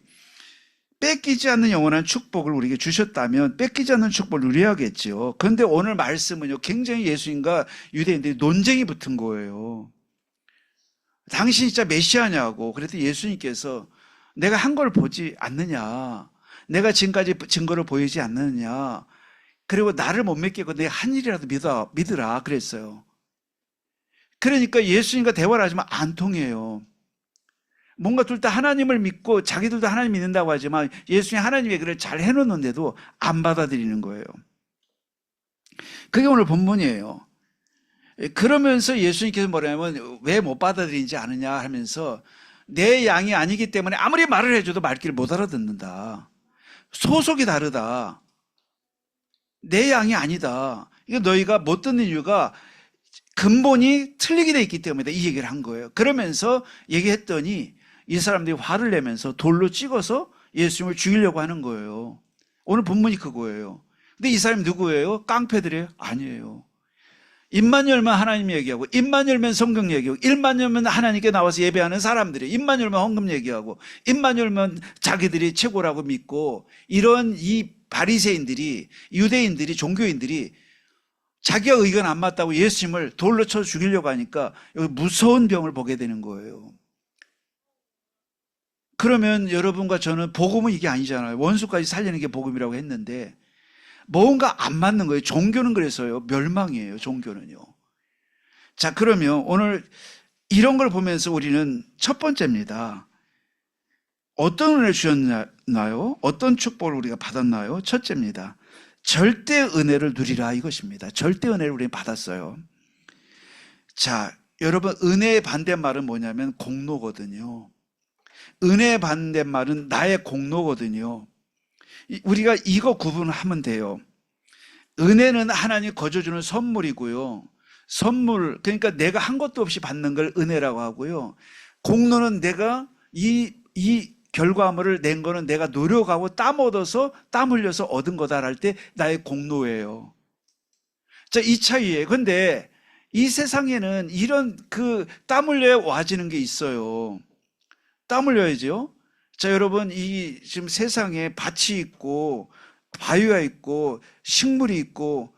[SPEAKER 1] 뺏기지 않는 영원한 축복을 우리에게 주셨다면 뺏기지 않는 축복을 누려야겠죠. 그런데 오늘 말씀은요, 굉장히 예수님과 유대인들이 논쟁이 붙은 거예요. 당신이 진짜 메시아냐고. 그랬더니 예수님께서 내가 한 걸 보지 않느냐, 내가 지금까지 증거를 보이지 않느냐, 그리고 나를 못 믿겠고 내 한 일이라도 믿으라 그랬어요. 그러니까 예수님과 대화를 하지만 안 통해요. 뭔가 둘 다 하나님을 믿고 자기들도 하나님 믿는다고 하지만 예수님 하나님의 글을 잘 해놓는데도 안 받아들이는 거예요. 그게 오늘 본문이에요. 그러면서 예수님께서 뭐냐면 왜 못 받아들이지 않느냐 하면서 내 양이 아니기 때문에 아무리 말을 해줘도 말귀를 못 알아듣는다. 소속이 다르다. 내 양이 아니다. 이거 너희가 못 듣는 이유가 근본이 틀리게 돼 있기 때문이다. 이 얘기를 한 거예요. 그러면서 얘기했더니 이 사람들이 화를 내면서 돌로 찍어서 예수님을 죽이려고 하는 거예요. 오늘 본문이 그거예요. 근데 이 사람이 누구예요? 깡패들이에요? 아니에요. 입만 열면 하나님 얘기하고, 입만 열면 성경 얘기하고, 입만 열면 하나님께 나와서 예배하는 사람들이, 입만 열면 헌금 얘기하고, 입만 열면 자기들이 최고라고 믿고, 이런 이 바리새인들이, 유대인들이, 종교인들이 자기가 의견 안 맞다고 예수님을 돌로 쳐 죽이려고 하니까 여기 무서운 병을 보게 되는 거예요. 그러면 여러분과 저는 복음은 이게 아니잖아요. 원수까지 살리는 게 복음이라고 했는데 뭔가 안 맞는 거예요. 종교는 그래서요, 멸망이에요. 종교는요. 자, 그러면 오늘 이런 걸 보면서 우리는 첫 번째입니다. 어떤 은혜를 주셨나요? 어떤 축복을 우리가 받았나요? 첫째입니다. 절대 은혜를 누리라 이것입니다. 절대 은혜를 우리는 받았어요. 자, 여러분 은혜의 반대말은 뭐냐면 공로거든요. 은혜의 반대말은 나의 공로거든요. 우리가 이거 구분하면 돼요. 은혜는 하나님 거저주는 선물이고요. 선물, 그러니까 내가 한 것도 없이 받는 걸 은혜라고 하고요. 공로는 내가 이 결과물을 낸 거는 내가 노력하고 땀 얻어서 땀 흘려서 얻은 거다 할 때 나의 공로예요. 자, 이 차이예요. 근데 이 세상에는 이런 땀 흘려야 와지는 게 있어요. 땀 흘려야죠. 자, 여러분, 이 지금 세상에 밭이 있고 바위가 있고 식물이 있고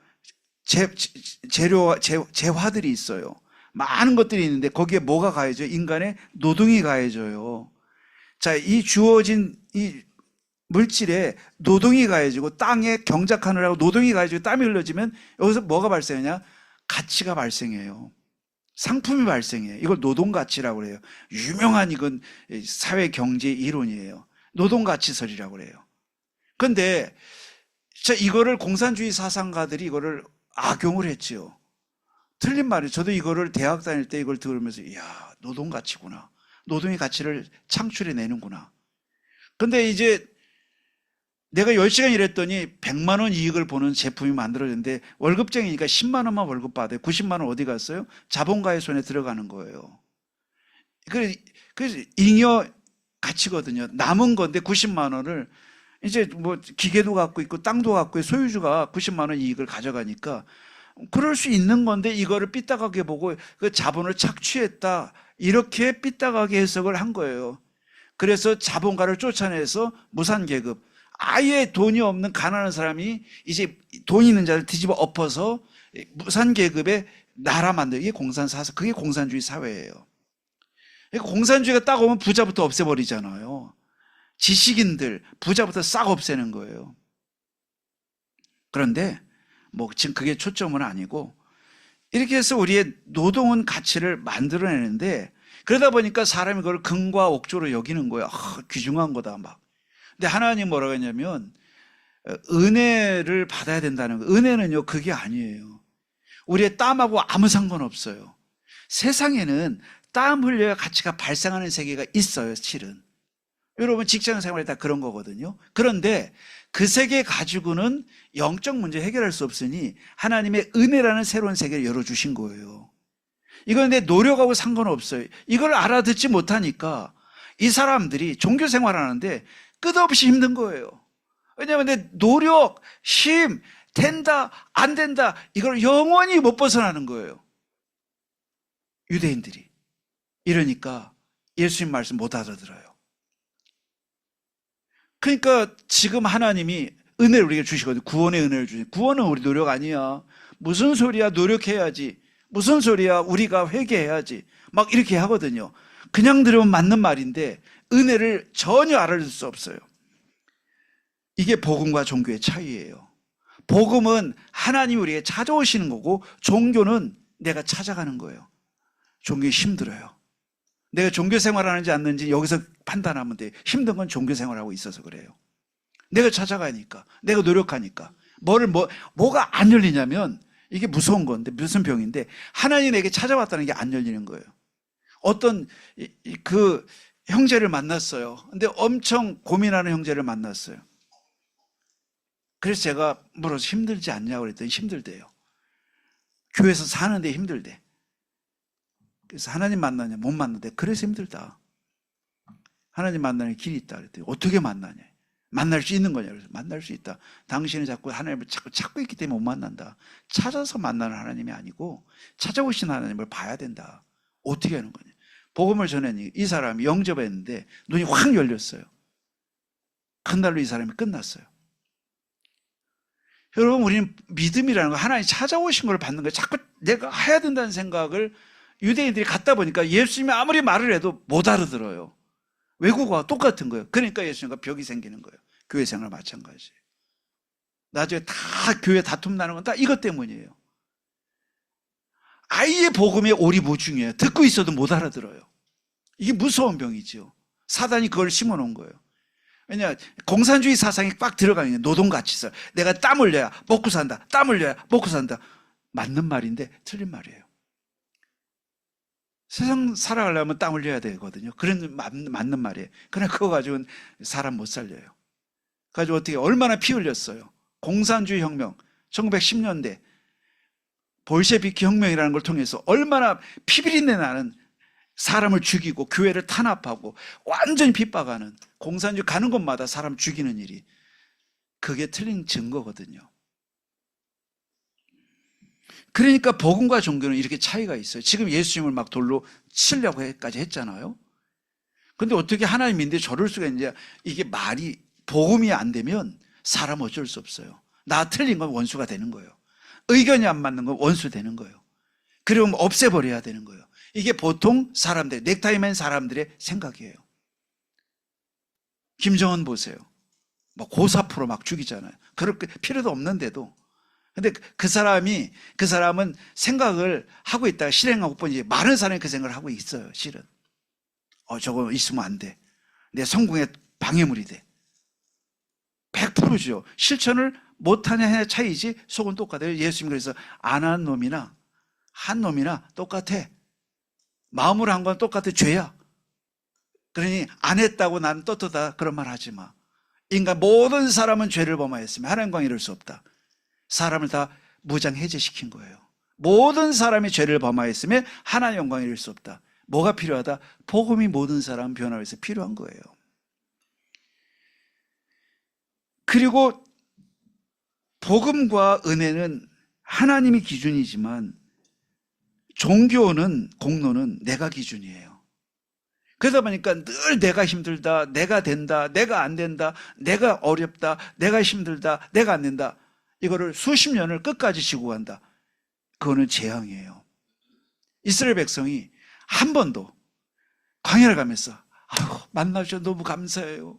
[SPEAKER 1] 재화들이 있어요. 많은 것들이 있는데 거기에 뭐가 가해져요? 인간의 노동이 가해져요. 자, 이 주어진 이 물질에 노동이 가해지고 땅에 경작하느라고 노동이 가해지고 땀이 흘러지면 여기서 뭐가 발생하냐? 가치가 발생해요. 상품이 발생해요. 이걸 노동가치라고 그래요. 유명한 이건 사회 경제 이론이에요. 노동가치설이라고 그래요. 그런데 자, 이거를 공산주의 사상가들이 이거를 악용을 했지요. 틀린 말이에요. 저도 이거를 대학 다닐 때 이걸 들으면서 이야, 노동 가치구나. 노동의 가치를 창출해 내는구나. 근데 이제 내가 10시간 일했더니 100만 원 이익을 보는 제품이 만들어졌는데 월급쟁이니까 10만 원만 월급 받아요. 90만 원 어디 갔어요? 자본가의 손에 들어가는 거예요. 그래서 잉여 가치거든요. 남은 건데 90만 원을 이제 뭐 기계도 갖고 있고 땅도 갖고 있고 소유주가 90만 원 이익을 가져가니까 그럴 수 있는 건데 이거를 삐딱하게 보고 그 자본을 착취했다. 이렇게 삐딱하게 해석을 한 거예요. 그래서 자본가를 쫓아내서 무산계급, 아예 돈이 없는 가난한 사람이 이제 돈 있는 자를 뒤집어 엎어서 무산계급의 나라 만들기, 이게 공산사상, 그게 공산주의 사회예요. 그러니까 공산주의가 딱 오면 부자부터 없애버리잖아요. 지식인들, 부자부터 싹 없애는 거예요. 그런데 뭐 지금 그게 초점은 아니고 이렇게 해서 우리의 노동은 가치를 만들어내는데 그러다 보니까 사람이 그걸 금과 옥조로 여기는 거예요. 귀중한 거다 막. 근데 하나님 뭐라고 했냐면 은혜를 받아야 된다는 거. 은혜는요 그게 아니에요. 우리의 땀하고 아무 상관없어요. 세상에는 땀 흘려야 가치가 발생하는 세계가 있어요. 실은 여러분 직장 생활에 다 그런 거거든요. 그런데 그 세계 가지고는 영적 문제 해결할 수 없으니 하나님의 은혜라는 새로운 세계를 열어주신 거예요. 이건 내 노력하고 상관없어요. 이걸 알아듣지 못하니까 이 사람들이 종교 생활하는데 끝없이 힘든 거예요. 왜냐하면 내 노력, 힘, 된다, 안 된다, 이걸 영원히 못 벗어나는 거예요. 유대인들이. 이러니까 예수님 말씀 못 알아들어요. 그러니까 지금 하나님이 은혜를 우리에게 주시거든요. 구원의 은혜를 주시거든요. 구원은 우리 노력 아니야. 무슨 소리야, 노력해야지. 무슨 소리야, 우리가 회개해야지. 막 이렇게 하거든요. 그냥 들으면 맞는 말인데 은혜를 전혀 알아들 수 없어요. 이게 복음과 종교의 차이예요. 복음은 하나님이 우리에게 찾아오시는 거고 종교는 내가 찾아가는 거예요. 종교 힘들어요. 내가 종교 생활하는지 않는지 여기서 판단하면 돼요. 힘든 건 종교 생활하고 있어서 그래요. 내가 찾아가니까, 내가 노력하니까. 뭐가 안 열리냐면 이게 무서운 건데, 무슨 병인데 하나님이 내게 찾아왔다는 게 안 열리는 거예요. 어떤 그 형제를 만났어요. 근데 엄청 고민하는 형제를 만났어요. 그래서 제가 물어서 힘들지 않냐고 그랬더니 힘들대요. 교회에서 사는데 힘들대. 그래서 하나님 만나냐? 못 만나대. 그래서 힘들다. 하나님 만나는 길이 있다 그랬더니 어떻게 만나냐? 만날 수 있는 거냐? 그래서 만날 수 있다. 당신은 자꾸 하나님을 자꾸 찾고 있기 때문에 못 만난다. 찾아서 만나는 하나님이 아니고 찾아오신 하나님을 봐야 된다. 어떻게 하는 거냐? 복음을 전했니? 이 사람이 영접했는데 눈이 확 열렸어요. 그날로 이 사람이 끝났어요. 여러분, 우리는 믿음이라는 거 하나님 찾아오신 걸 받는 거예요. 자꾸 내가 해야 된다는 생각을 유대인들이 갖다 보니까 예수님이 아무리 말을 해도 못 알아들어요. 외국어와 똑같은 거예요. 그러니까 예수님과 벽이 생기는 거예요. 교회 생활 마찬가지. 나중에 다 교회 다툼 나는 건 다 이것 때문이에요. 아예 복음에 오리무중이에요. 듣고 있어도 못 알아들어요. 이게 무서운 병이죠. 사단이 그걸 심어놓은 거예요. 왜냐, 공산주의 사상이 꽉 들어가 있는 노동가치서 내가 땀 흘려야 먹고 산다. 땀 흘려야 먹고 산다. 맞는 말인데 틀린 말이에요. 세상 살아가려면 땀 흘려야 되거든요. 그런 맞는 말이에요. 그러나 그거 가지고는 사람 못 살려요. 가지고 어떻게 얼마나 피 흘렸어요. 공산주의 혁명 1910년대 볼셰비키 혁명이라는 걸 통해서 얼마나 피비린내 나는 사람을 죽이고 교회를 탄압하고 완전히 핍박하는 공산주의 가는 곳마다 사람 죽이는 일이 그게 틀린 증거거든요. 그러니까 복음과 종교는 이렇게 차이가 있어요. 지금 예수님을 막 돌로 치려고까지 했잖아요. 근데 어떻게 하나님인데 저럴 수가 있냐. 이게 말이 복음이 안 되면 사람 어쩔 수 없어요. 나 틀린 건 원수가 되는 거예요. 의견이 안 맞는 건 원수 되는 거예요. 그러면 없애버려야 되는 거예요. 이게 보통 사람들, 넥타이 맨 사람들의 생각이에요. 김정은 보세요. 뭐 고사프로 막 죽이잖아요. 그럴 필요도 없는데도. 근데 그 사람은 생각을 하고 있다가 실행하고 보니 많은 사람이 그 생각을 하고 있어요. 실은. 저거 있으면 안 돼. 내 성공에 방해물이 돼. 100%죠. 실천을 못하냐 차이지 속은 똑같아요. 예수님 그래서 안 한 놈이나 한 놈이나 똑같아. 마음으로 한 건 똑같아. 죄야. 그러니 안 했다고 나는 떳떳하다 그런 말 하지 마. 인간 모든 사람은 죄를 범하였으며 하나님 광 이룰 수 없다. 사람을 다 무장해제시킨 거예요. 모든 사람이 죄를 범하였으며 하나님 영광 이룰 수 없다. 뭐가 필요하다? 복음이 모든 사람 변화를 위해서 필요한 거예요. 그리고 복음과 은혜는 하나님이 기준이지만 종교는 공로는 내가 기준이에요. 그러다 보니까 늘 내가 힘들다, 내가 된다, 내가 안 된다, 내가 어렵다, 내가 힘들다, 내가 안 된다. 이거를 수십 년을 끝까지 지고 간다. 그거는 재앙이에요. 이스라엘 백성이 한 번도 광야를 가면서 아이고 만나주셔서 너무 감사해요.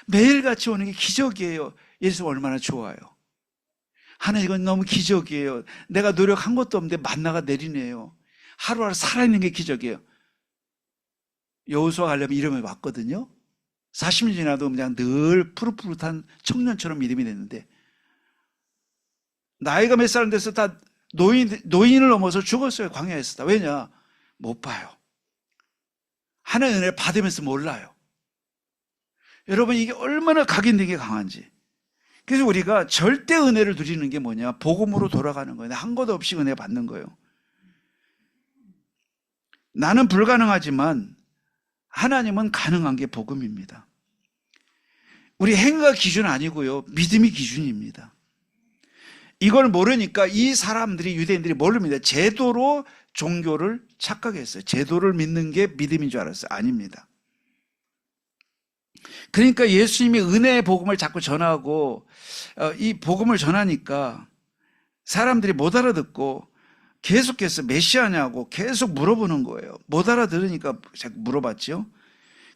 [SPEAKER 1] 매일같이 오는 게 기적이에요. 예수 얼마나 좋아요. 하나님 이건 너무 기적이에요. 내가 노력한 것도 없는데 만나가 내리네요. 하루하루 살아있는 게 기적이에요. 여호수아 가려면 이름을 왔거든요. 40년 지나도 그냥 늘 푸릇푸릇한 청년처럼 믿음이 됐는데 나이가 몇 살 돼서 다 노인을 넘어서 죽었어요. 광야에서 다. 왜냐? 못 봐요. 하나님의 은혜를 받으면서 몰라요. 여러분 이게 얼마나 각인되게 강한지. 그래서 우리가 절대 은혜를 누리는 게 뭐냐? 복음으로 돌아가는 거예요. 한 것 없이 은혜 받는 거예요. 나는 불가능하지만 하나님은 가능한 게 복음입니다. 우리 행위가 기준 아니고요. 믿음이 기준입니다. 이걸 모르니까 이 사람들이 유대인들이 모릅니다. 제도로 종교를 착각했어요. 제도를 믿는 게 믿음인 줄 알았어요. 아닙니다. 그러니까 예수님이 은혜의 복음을 자꾸 전하고 이 복음을 전하니까 사람들이 못 알아듣고 계속해서 메시아냐고 계속 물어보는 거예요. 못 알아들으니까 자꾸 물어봤죠.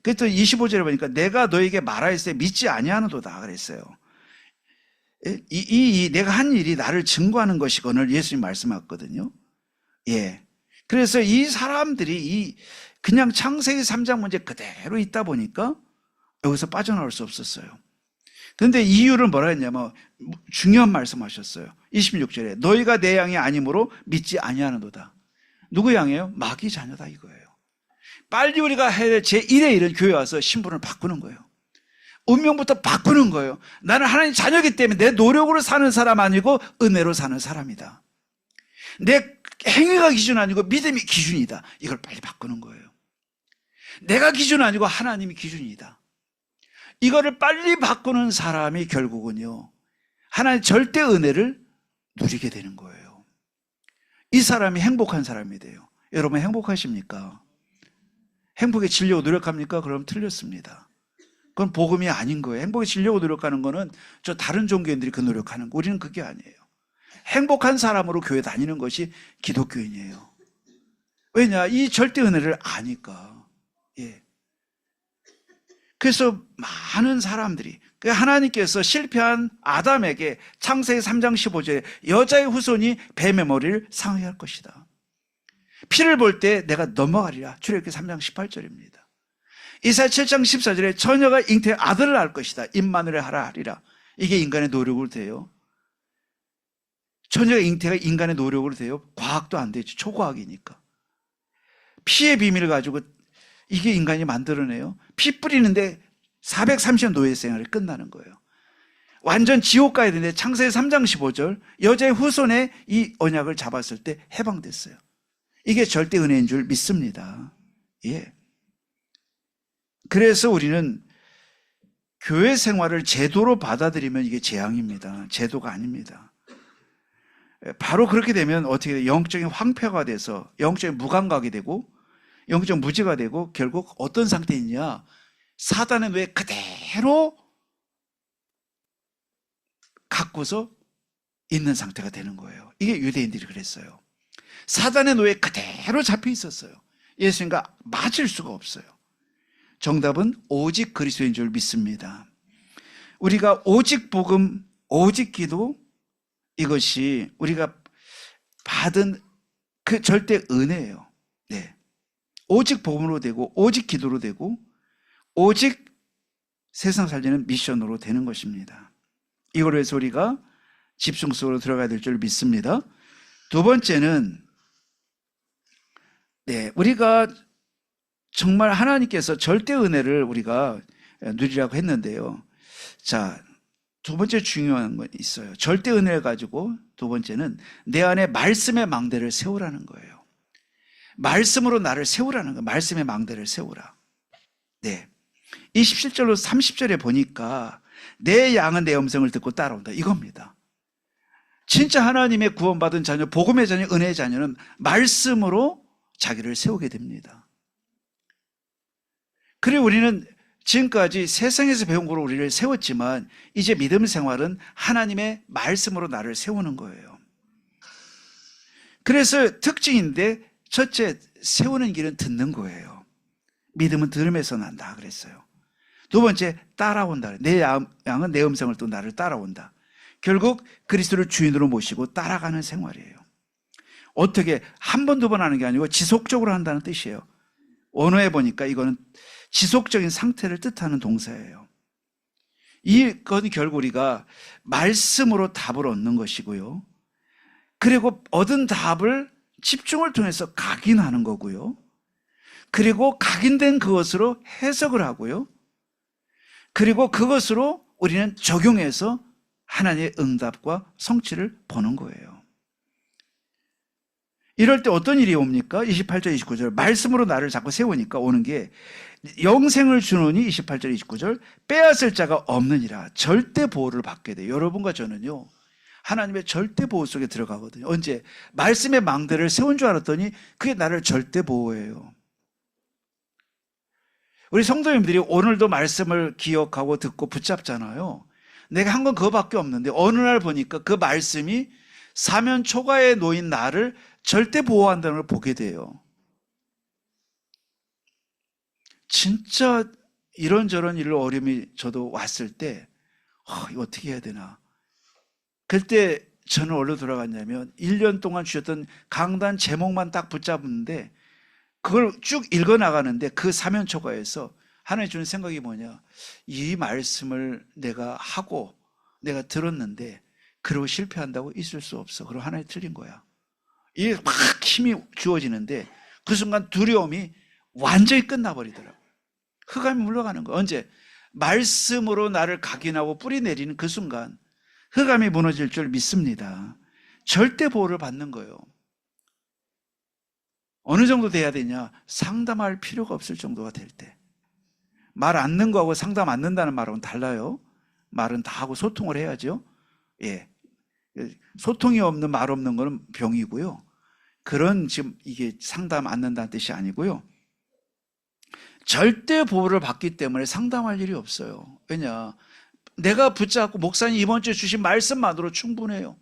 [SPEAKER 1] 그래서 25절에 보니까 내가 너에게 말하였을 때 믿지 아니하는도다 그랬어요. 내가 한 일이 나를 증거하는 것이거늘 예수님 말씀하셨거든요. 예. 그래서 이 사람들이 그냥 창세기 3장 문제 그대로 있다 보니까 여기서 빠져나올 수 없었어요. 그런데 이유를 뭐라 했냐면 중요한 말씀하셨어요. 26절에 너희가 내 양이 아니므로 믿지 아니하는도다. 누구 양이에요? 마귀 자녀다 이거예요. 빨리 우리가 해야 될 제1의 일은 교회 와서 신분을 바꾸는 거예요. 운명부터 바꾸는 거예요. 나는 하나님 자녀이기 때문에 내 노력으로 사는 사람 아니고 은혜로 사는 사람이다. 내 행위가 기준 아니고 믿음이 기준이다. 이걸 빨리 바꾸는 거예요. 내가 기준 아니고 하나님이 기준이다. 이거를 빨리 바꾸는 사람이 결국은요 하나님 절대 은혜를 누리게 되는 거예요. 이 사람이 행복한 사람이 돼요. 여러분 행복하십니까? 행복에 지려고 노력합니까? 그럼 틀렸습니다. 그건 복음이 아닌 거예요. 행복에 지려고 노력하는 거는 저 다른 종교인들이 그 노력하는 거. 우리는 그게 아니에요. 행복한 사람으로 교회 다니는 것이 기독교인이에요. 왜냐? 이 절대 은혜를 아니까. 예. 그래서 많은 사람들이 하나님께서 실패한 아담에게 창세기 3장 15절에 여자의 후손이 뱀의 머리를 상하게 할 것이다. 피를 볼 때 내가 넘어가리라. 출애굽기 3장 18절입니다. 이사야 7장 14절에 처녀가 잉태에 아들을 낳을 것이다. 임마누엘 하라 하리라. 이게 인간의 노력으로 돼요. 처녀가 잉태가 인간의 노력으로 돼요. 과학도 안 되죠. 초과학이니까. 피의 비밀을 가지고 이게 인간이 만들어내요. 피 뿌리는데 430년 노예 생활이 끝나는 거예요. 완전 지옥 가야 되는데 창세기 3장 15절 여자의 후손에 이 언약을 잡았을 때 해방됐어요. 이게 절대 은혜인 줄 믿습니다. 예. 그래서 우리는 교회 생활을 제도로 받아들이면 이게 재앙입니다. 제도가 아닙니다. 바로 그렇게 되면 어떻게 돼요? 영적인 황폐가 돼서 영적인 무감각이 되고 영적 무지가 되고 결국 어떤 상태이냐? 사단의 노예 그대로 갖고서 있는 상태가 되는 거예요. 이게 유대인들이 그랬어요. 사단의 노예 그대로 잡혀 있었어요. 예수님과 맞을 수가 없어요. 정답은 오직 그리스도인 줄 믿습니다. 우리가 오직 복음, 오직 기도 이것이 우리가 받은 그 절대 은혜예요. 네. 오직 복음으로 되고 오직 기도로 되고 오직 세상 살리는 미션으로 되는 것입니다. 이걸 위해서 우리가 집중 속으로 들어가야 될 줄 믿습니다. 두 번째는 우리가 정말 하나님께서 절대 은혜를 우리가 누리라고 했는데요. 자, 두 번째 중요한 건 있어요. 절대 은혜를 가지고 두 번째는 내 안에 말씀의 망대를 세우라는 거예요. 말씀으로 나를 세우라는 거예요. 말씀의 망대를 세우라. 네. 27절로 30절에 보니까 내 양은 내 음성을 듣고 따라온다. 이겁니다. 진짜 하나님의 구원받은 자녀, 복음의 자녀, 은혜의 자녀는 말씀으로 자기를 세우게 됩니다. 그리고 우리는 지금까지 세상에서 배운 거로 우리를 세웠지만 이제 믿음 생활은 하나님의 말씀으로 나를 세우는 거예요. 그래서 특징인데 첫째, 세우는 길은 듣는 거예요. 믿음은 들음에서 난다 그랬어요. 두 번째, 따라온다. 내 양은 내 음성을 또 나를 따라온다. 결국 그리스도를 주인으로 모시고 따라가는 생활이에요. 어떻게 한 번, 두 번 하는 게 아니고 지속적으로 한다는 뜻이에요. 언어에 보니까 이거는 지속적인 상태를 뜻하는 동사예요. 이건 결국 우리가 말씀으로 답을 얻는 것이고요. 그리고 얻은 답을 집중을 통해서 각인하는 거고요. 그리고 각인된 그것으로 해석을 하고요. 그리고 그것으로 우리는 적용해서 하나님의 응답과 성취를 보는 거예요. 이럴 때 어떤 일이 옵니까? 28절, 29절. 말씀으로 나를 자꾸 세우니까 오는 게 영생을 주노니 28절, 29절. 빼앗을 자가 없느니라. 절대 보호를 받게 돼요. 여러분과 저는요. 하나님의 절대 보호 속에 들어가거든요. 언제? 말씀의 망대를 세운 줄 알았더니 그게 나를 절대 보호해요. 우리 성도님들이 오늘도 말씀을 기억하고 듣고 붙잡잖아요. 내가 한 건 그거밖에 없는데 어느 날 보니까 그 말씀이 사면 초가에 놓인 나를 절대 보호한다는 걸 보게 돼요. 진짜 이런저런 일로 어려움이 저도 왔을 때 이거 어떻게 해야 되나. 그때 저는 어디로 돌아갔냐면 1년 동안 주셨던 강단 제목만 딱 붙잡는데 그걸 쭉 읽어나가는데 그 사면 초가에서 하나님 주는 생각이 뭐냐. 이 말씀을 내가 하고 내가 들었는데 그러고 실패한다고 있을 수 없어. 그럼 하나님 틀린 거야. 이게 막 힘이 주어지는데 그 순간 두려움이 완전히 끝나버리더라고요. 흑암이 물러가는 거예요. 언제? 말씀으로 나를 각인하고 뿌리 내리는 그 순간 흑암이 무너질 줄 믿습니다. 절대 보호를 받는 거예요. 어느 정도 돼야 되냐? 상담할 필요가 없을 정도가 될 때. 말 안 듣는 거하고 상담 안 듣는다는 말하고는 달라요. 말은 다 하고 소통을 해야죠. 예. 소통이 없는 말 없는 거는 병이고요. 그런 지금 이게 상담 안 듣는다는 뜻이 아니고요. 절대 보호를 받기 때문에 상담할 일이 없어요. 왜냐? 내가 붙잡고 목사님 이번 주에 주신 말씀만으로 충분해요.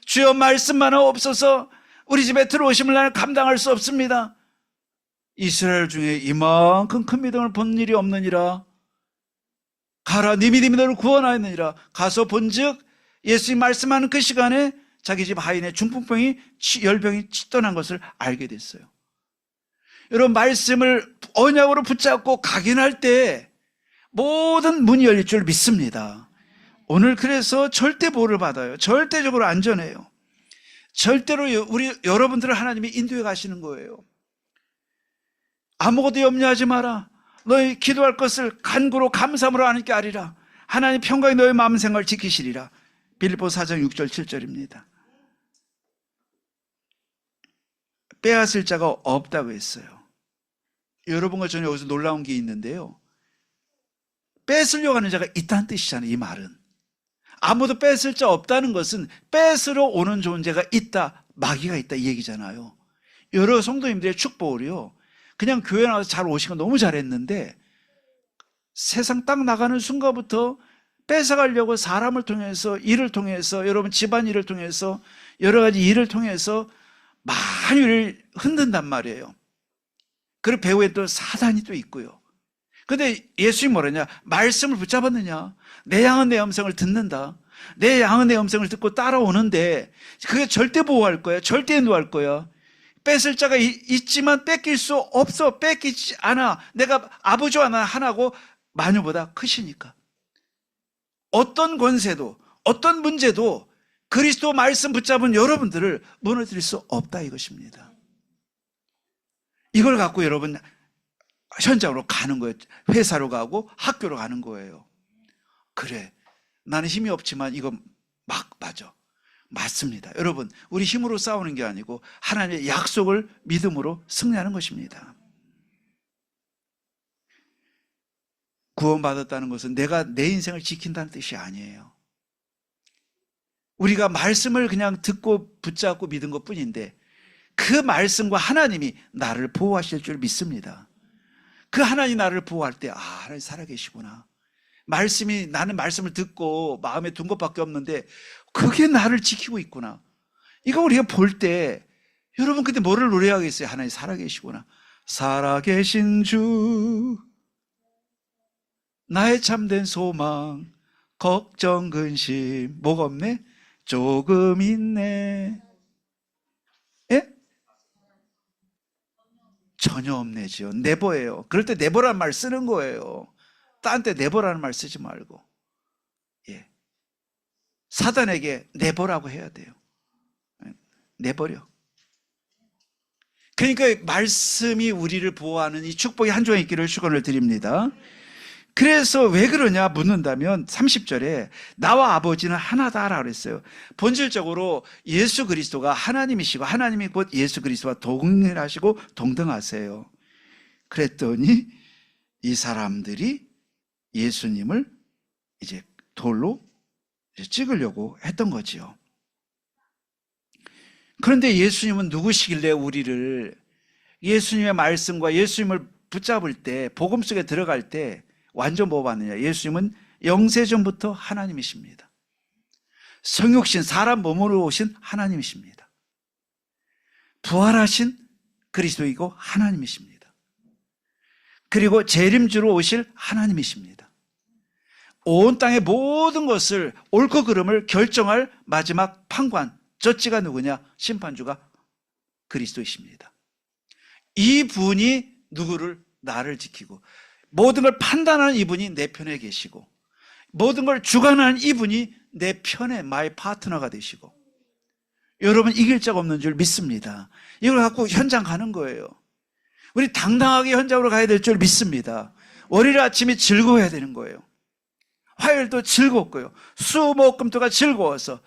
[SPEAKER 1] 주여 말씀만 없어서 우리 집에 들어오심을 나는 감당할 수 없습니다. 이스라엘 중에 이만큼 큰 믿음을 본 일이 없느니라. 가라 네 믿음이 너를 구원하였느니라. 가서 본즉 예수님 말씀하는 그 시간에 자기 집 하인의 중풍병이 열병이 떠난 것을 알게 됐어요. 여러분 말씀을 언약으로 붙잡고 각인할 때 모든 문이 열릴 줄 믿습니다. 오늘 그래서 절대 보호를 받아요. 절대적으로 안전해요. 절대로 우리 여러분들을 하나님이 인도해 가시는 거예요. 아무것도 염려하지 마라. 너희 기도할 것을 간구로 감사함으로 하나님께 아리라. 하나님 평강이 너희 마음 생활 지키시리라. 빌립보서 4장 6절 7절입니다. 빼앗을 자가 없다고 했어요. 여러분과 저는 여기서 놀라운 게 있는데요. 뺏으려고 하는 자가 있다는 뜻이잖아요. 이 말은. 아무도 뺏을 자 없다는 것은 뺏으러 오는 존재가 있다, 마귀가 있다 이 얘기잖아요. 여러 성도님들의 축복을요. 그냥 교회 나와서 잘 오신 건 너무 잘했는데 세상 딱 나가는 순간부터 뺏어가려고 사람을 통해서 일을 통해서 여러분 집안 일을 통해서 여러 가지 일을 통해서 많이 우리를 흔든단 말이에요. 그리고 배후에 또 사단이 또 있고요. 근데 예수님이 뭐랬냐? 말씀을 붙잡았느냐? 내 양은 내 음성을 듣는다. 내 양은 내 음성을 듣고 따라오는데 그게 절대 보호할 거야. 절대 인도할 거야. 뺏을 자가 있지만 뺏길 수 없어. 뺏기지 않아. 내가 아버지와 나 하나고 마녀보다 크시니까. 어떤 권세도 어떤 문제도 그리스도 말씀 붙잡은 여러분들을 무너뜨릴 수 없다 이것입니다. 이걸 갖고 여러분 현장으로 가는 거예요. 회사로 가고 학교로 가는 거예요. 그래, 나는 힘이 없지만 이거 맞아. 맞습니다. 여러분, 우리 힘으로 싸우는 게 아니고 하나님의 약속을 믿음으로 승리하는 것입니다. 구원받았다는 것은 내가 내 인생을 지킨다는 뜻이 아니에요. 우리가 말씀을 그냥 듣고 붙잡고 믿은 것뿐인데 그 말씀과 하나님이 나를 보호하실 줄 믿습니다. 그 하나님이 나를 보호할 때 하나님 살아계시구나. 나는 말씀을 듣고 마음에 둔 것밖에 없는데 그게 나를 지키고 있구나. 이거 우리가 볼 때 여러분 그때 뭐를 노래하겠어요? 하나님 살아계시구나. 살아계신 주 나의 참된 소망 걱정 근심 뭐가 없네? 조금 있네. 예? 전혀 없네죠. 네버예요. 그럴 때 네버라는 말 쓰는 거예요. 딴 때 네버라는 말 쓰지 말고. 예. 사단에게 네버라고 해야 돼요. 내버려. 그러니까 말씀이 우리를 보호하는 이 축복의 한 종이 있기를 축원을 드립니다. 그래서 왜 그러냐 묻는다면 30절에 나와 아버지는 하나다라고 그랬어요. 본질적으로 예수 그리스도가 하나님이시고 하나님이 곧 예수 그리스도와 동일하시고 동등하세요. 그랬더니 이 사람들이 예수님을 이제 돌로 찍으려고 했던 거지요. 그런데 예수님은 누구시길래 우리를 예수님의 말씀과 예수님을 붙잡을 때 복음 속에 들어갈 때 완전 뭐 받느냐? 예수님은 영세전부터 하나님이십니다. 성육신 사람 몸으로 오신 하나님이십니다. 부활하신 그리스도이고 하나님이십니다. 그리고 재림주로 오실 하나님이십니다. 온 땅의 모든 것을 옳고 그름을 결정할 마지막 판관, 저지가 누구냐? 심판주가 그리스도이십니다. 이 분이 누구를? 나를 지키고 모든 걸 판단하는 이분이 내 편에 계시고 모든 걸 주관하는 이분이 내 편에 마이 파트너가 되시고 여러분 이길 자가 없는 줄 믿습니다. 이걸 갖고 현장 가는 거예요. 우리 당당하게 현장으로 가야 될 줄 믿습니다. 월요일 아침이 즐거워야 되는 거예요. 화요일도 즐겁고요. 수목금토가 즐거워서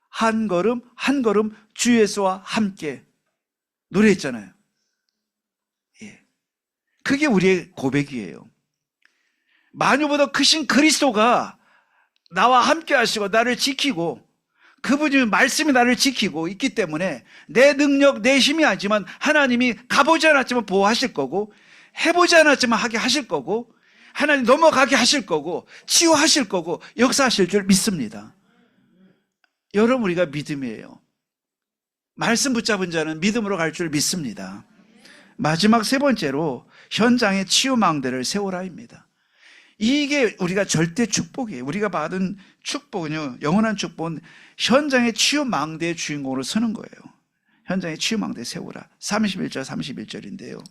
[SPEAKER 1] 한 걸음 한 걸음 주 예수와 함께 노래했잖아요. 예. 그게 우리의 고백이에요. 만유보다 크신 그리스도가 나와 함께 하시고 나를 지키고 그분이 말씀이 나를 지키고 있기 때문에 내 능력, 내 힘이 아니지만 하나님이 가보지 않았지만 보호하실 거고 해보지 않았지만 하게 하실 거고 하나님 넘어가게 하실 거고 치유하실 거고 역사하실 줄 믿습니다. 여러분 우리가 믿음이에요. 말씀 붙잡은 자는 믿음으로 갈 줄 믿습니다. 마지막 세 번째로 현장에 치유망대를 세우라입니다. 이게 우리가 절대 축복이에요. 우리가 받은 축복은요, 영원한 축복은 현장의 치유망대의 주인공으로 서는 거예요. 현장의 치유망대 세우라. 31절 31절인데요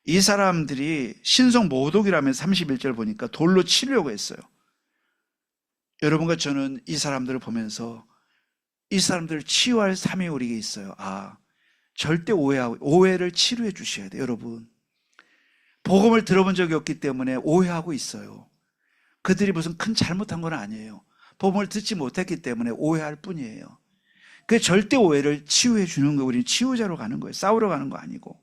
[SPEAKER 1] 이 사람들이 신성 모독이라면 31절 보니까 돌로 치려고 했어요. 여러분과 저는 이 사람들을 보면서 이 사람들을 치유할 삶이 우리에게 있어요. 절대 오해를 치료해 주셔야 돼요. 여러분 복음을 들어본 적이 없기 때문에 오해하고 있어요. 그들이 무슨 큰 잘못한 건 아니에요. 복음을 듣지 못했기 때문에 오해할 뿐이에요. 그 절대 오해를 치유해 주는 거예요. 우리는 치유자로 가는 거예요. 싸우러 가는 거 아니고.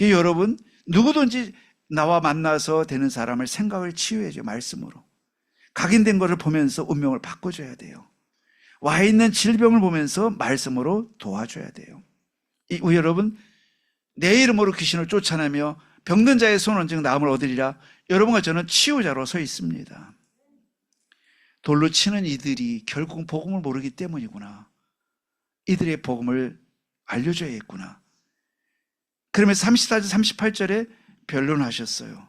[SPEAKER 1] 여러분 누구든지 나와 만나서 되는 사람을 생각을 치유해 줘요. 말씀으로. 각인된 것을 보면서 운명을 바꿔줘야 돼요. 와 있는 질병을 보면서 말씀으로 도와줘야 돼요. 여러분 내 이름으로 귀신을 쫓아내며 병든 자의 손 언증 나음을 얻으리라. 여러분과 저는 치유자로 서 있습니다. 돌로 치는 이들이 결국 복음을 모르기 때문이구나. 이들의 복음을 알려줘야겠구나. 그러면서 34절 38절에 변론하셨어요.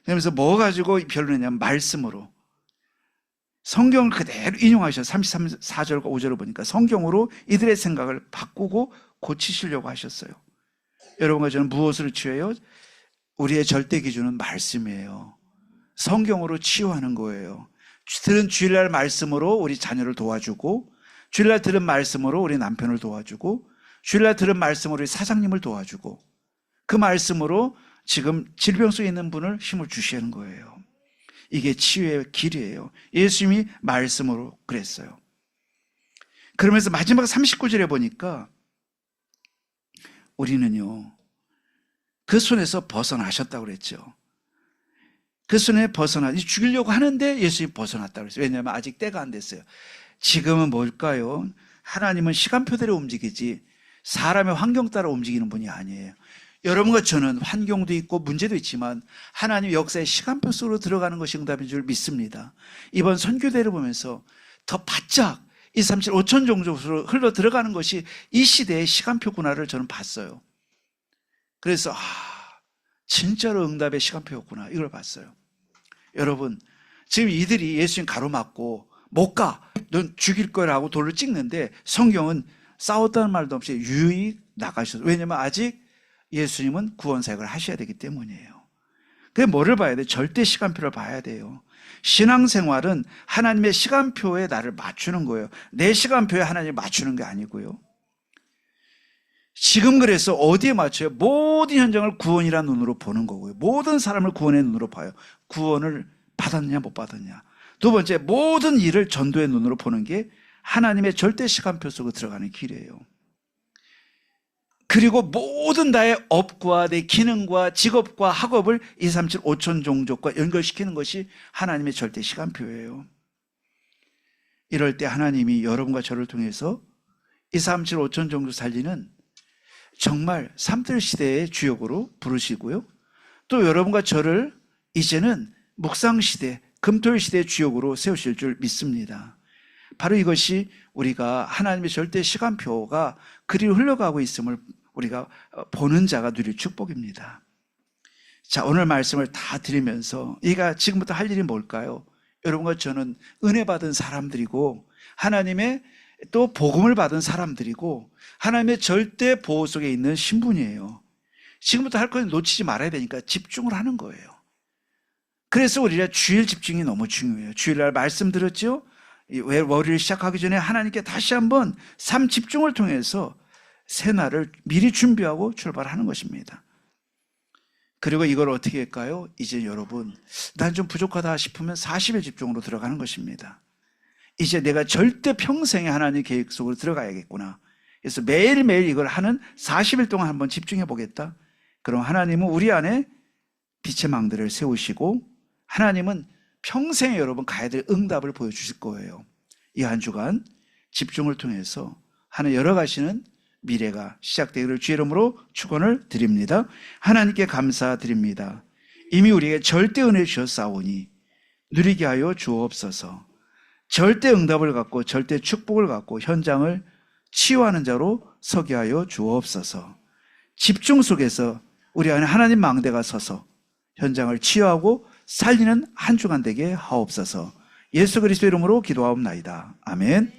[SPEAKER 1] 그러면서 뭐 가지고 변론했냐면 말씀으로. 성경을 그대로 인용하셔서 34절과 5절을 보니까 성경으로 이들의 생각을 바꾸고 고치시려고 하셨어요. 여러분과 저는 무엇을 치유해요? 우리의 절대 기준은 말씀이에요. 성경으로 치유하는 거예요. 들은 주일날 말씀으로 우리 자녀를 도와주고, 주일날 들은 말씀으로 우리 남편을 도와주고, 주일날 들은 말씀으로 우리 사장님을 도와주고, 그 말씀으로 지금 질병 속에 있는 분을 힘을 주시는 거예요. 이게 치유의 길이에요. 예수님이 말씀으로 그랬어요. 그러면서 마지막 39절에 보니까 우리는요, 그 손에서 벗어나셨다고 그랬죠. 그 손에 죽이려고 하는데 예수님이 벗어났다고 그랬어요. 왜냐하면 아직 때가 안 됐어요. 지금은 뭘까요? 하나님은 시간표대로 움직이지 사람의 환경 따라 움직이는 분이 아니에요. 여러분과 저는 환경도 있고 문제도 있지만 하나님 역사의 시간표 속으로 들어가는 것이 응답인 줄 믿습니다. 이번 선교대를 보면서 더 바짝 2, 3, 7, 5천 종족으로 흘러 들어가는 것이 이 시대의 시간표구나를 저는 봤어요. 그래서 진짜로 응답의 시간표였구나, 이걸 봤어요. 여러분, 지금 이들이 예수님 가로막고 못 가, 넌 죽일 거라고 돌을 찍는데 성경은 싸웠다는 말도 없이 유유히 나가셨어요. 왜냐하면 아직 예수님은 구원 사역을 하셔야 되기 때문이에요. 그래서 뭐를 봐야 돼? 절대 시간표를 봐야 돼요. 신앙생활은 하나님의 시간표에 나를 맞추는 거예요. 내 시간표에 하나님을 맞추는 게 아니고요. 지금 그래서 어디에 맞춰요? 모든 현장을 구원이라는 눈으로 보는 거고요. 모든 사람을 구원의 눈으로 봐요. 구원을 받았냐 못 받았냐. 두 번째, 모든 일을 전도의 눈으로 보는 게 하나님의 절대 시간표 속으로 들어가는 길이에요. 그리고 모든 나의 업과 내 기능과 직업과 학업을 2, 3, 7, 5천 종족과 연결시키는 것이 하나님의 절대 시간표예요. 이럴 때 하나님이 여러분과 저를 통해서 2, 3, 7, 5천 종족 살리는 정말 삼들 시대의 주역으로 부르시고요. 또 여러분과 저를 이제는 묵상 시대, 금토일 시대의 주역으로 세우실 줄 믿습니다. 바로 이것이 우리가 하나님의 절대 시간표가 그리로 흘러가고 있음을 우리가 보는 자가 누릴 축복입니다. 자, 오늘 말씀을 다 드리면서 이가 지금부터 할 일이 뭘까요? 여러분과 저는 은혜 받은 사람들이고 하나님의 또 복음을 받은 사람들이고 하나님의 절대 보호 속에 있는 신분이에요. 지금부터 할 것은 놓치지 말아야 되니까 집중을 하는 거예요. 그래서 우리가 주일 집중이 너무 중요해요. 주일날 말씀 들었죠? 월요일 시작하기 전에 하나님께 다시 한번 삶 집중을 통해서 새날을 미리 준비하고 출발하는 것입니다. 그리고 이걸 어떻게 할까요? 이제 여러분, 난 좀 부족하다 싶으면 40일 집중으로 들어가는 것입니다. 이제 내가 절대 평생에 하나님 계획 속으로 들어가야겠구나. 그래서 매일매일 이걸 하는 40일 동안 한번 집중해 보겠다. 그럼 하나님은 우리 안에 빛의 망대를 세우시고 하나님은 평생에 여러분 가야 될 응답을 보여주실 거예요. 이 한 주간 집중을 통해서 하는 여러 가지는 미래가 시작되기를 주의 이름으로 축원을 드립니다. 하나님께 감사드립니다. 이미 우리에게 절대 은혜 주셨사오니 누리게 하여 주옵소서. 절대 응답을 갖고 절대 축복을 갖고 현장을 치유하는 자로 서게 하여 주옵소서. 집중 속에서 우리 안에 하나님 망대가 서서 현장을 치유하고 살리는 한 주간 되게 하옵소서. 예수 그리스도 이름으로 기도하옵나이다. 아멘.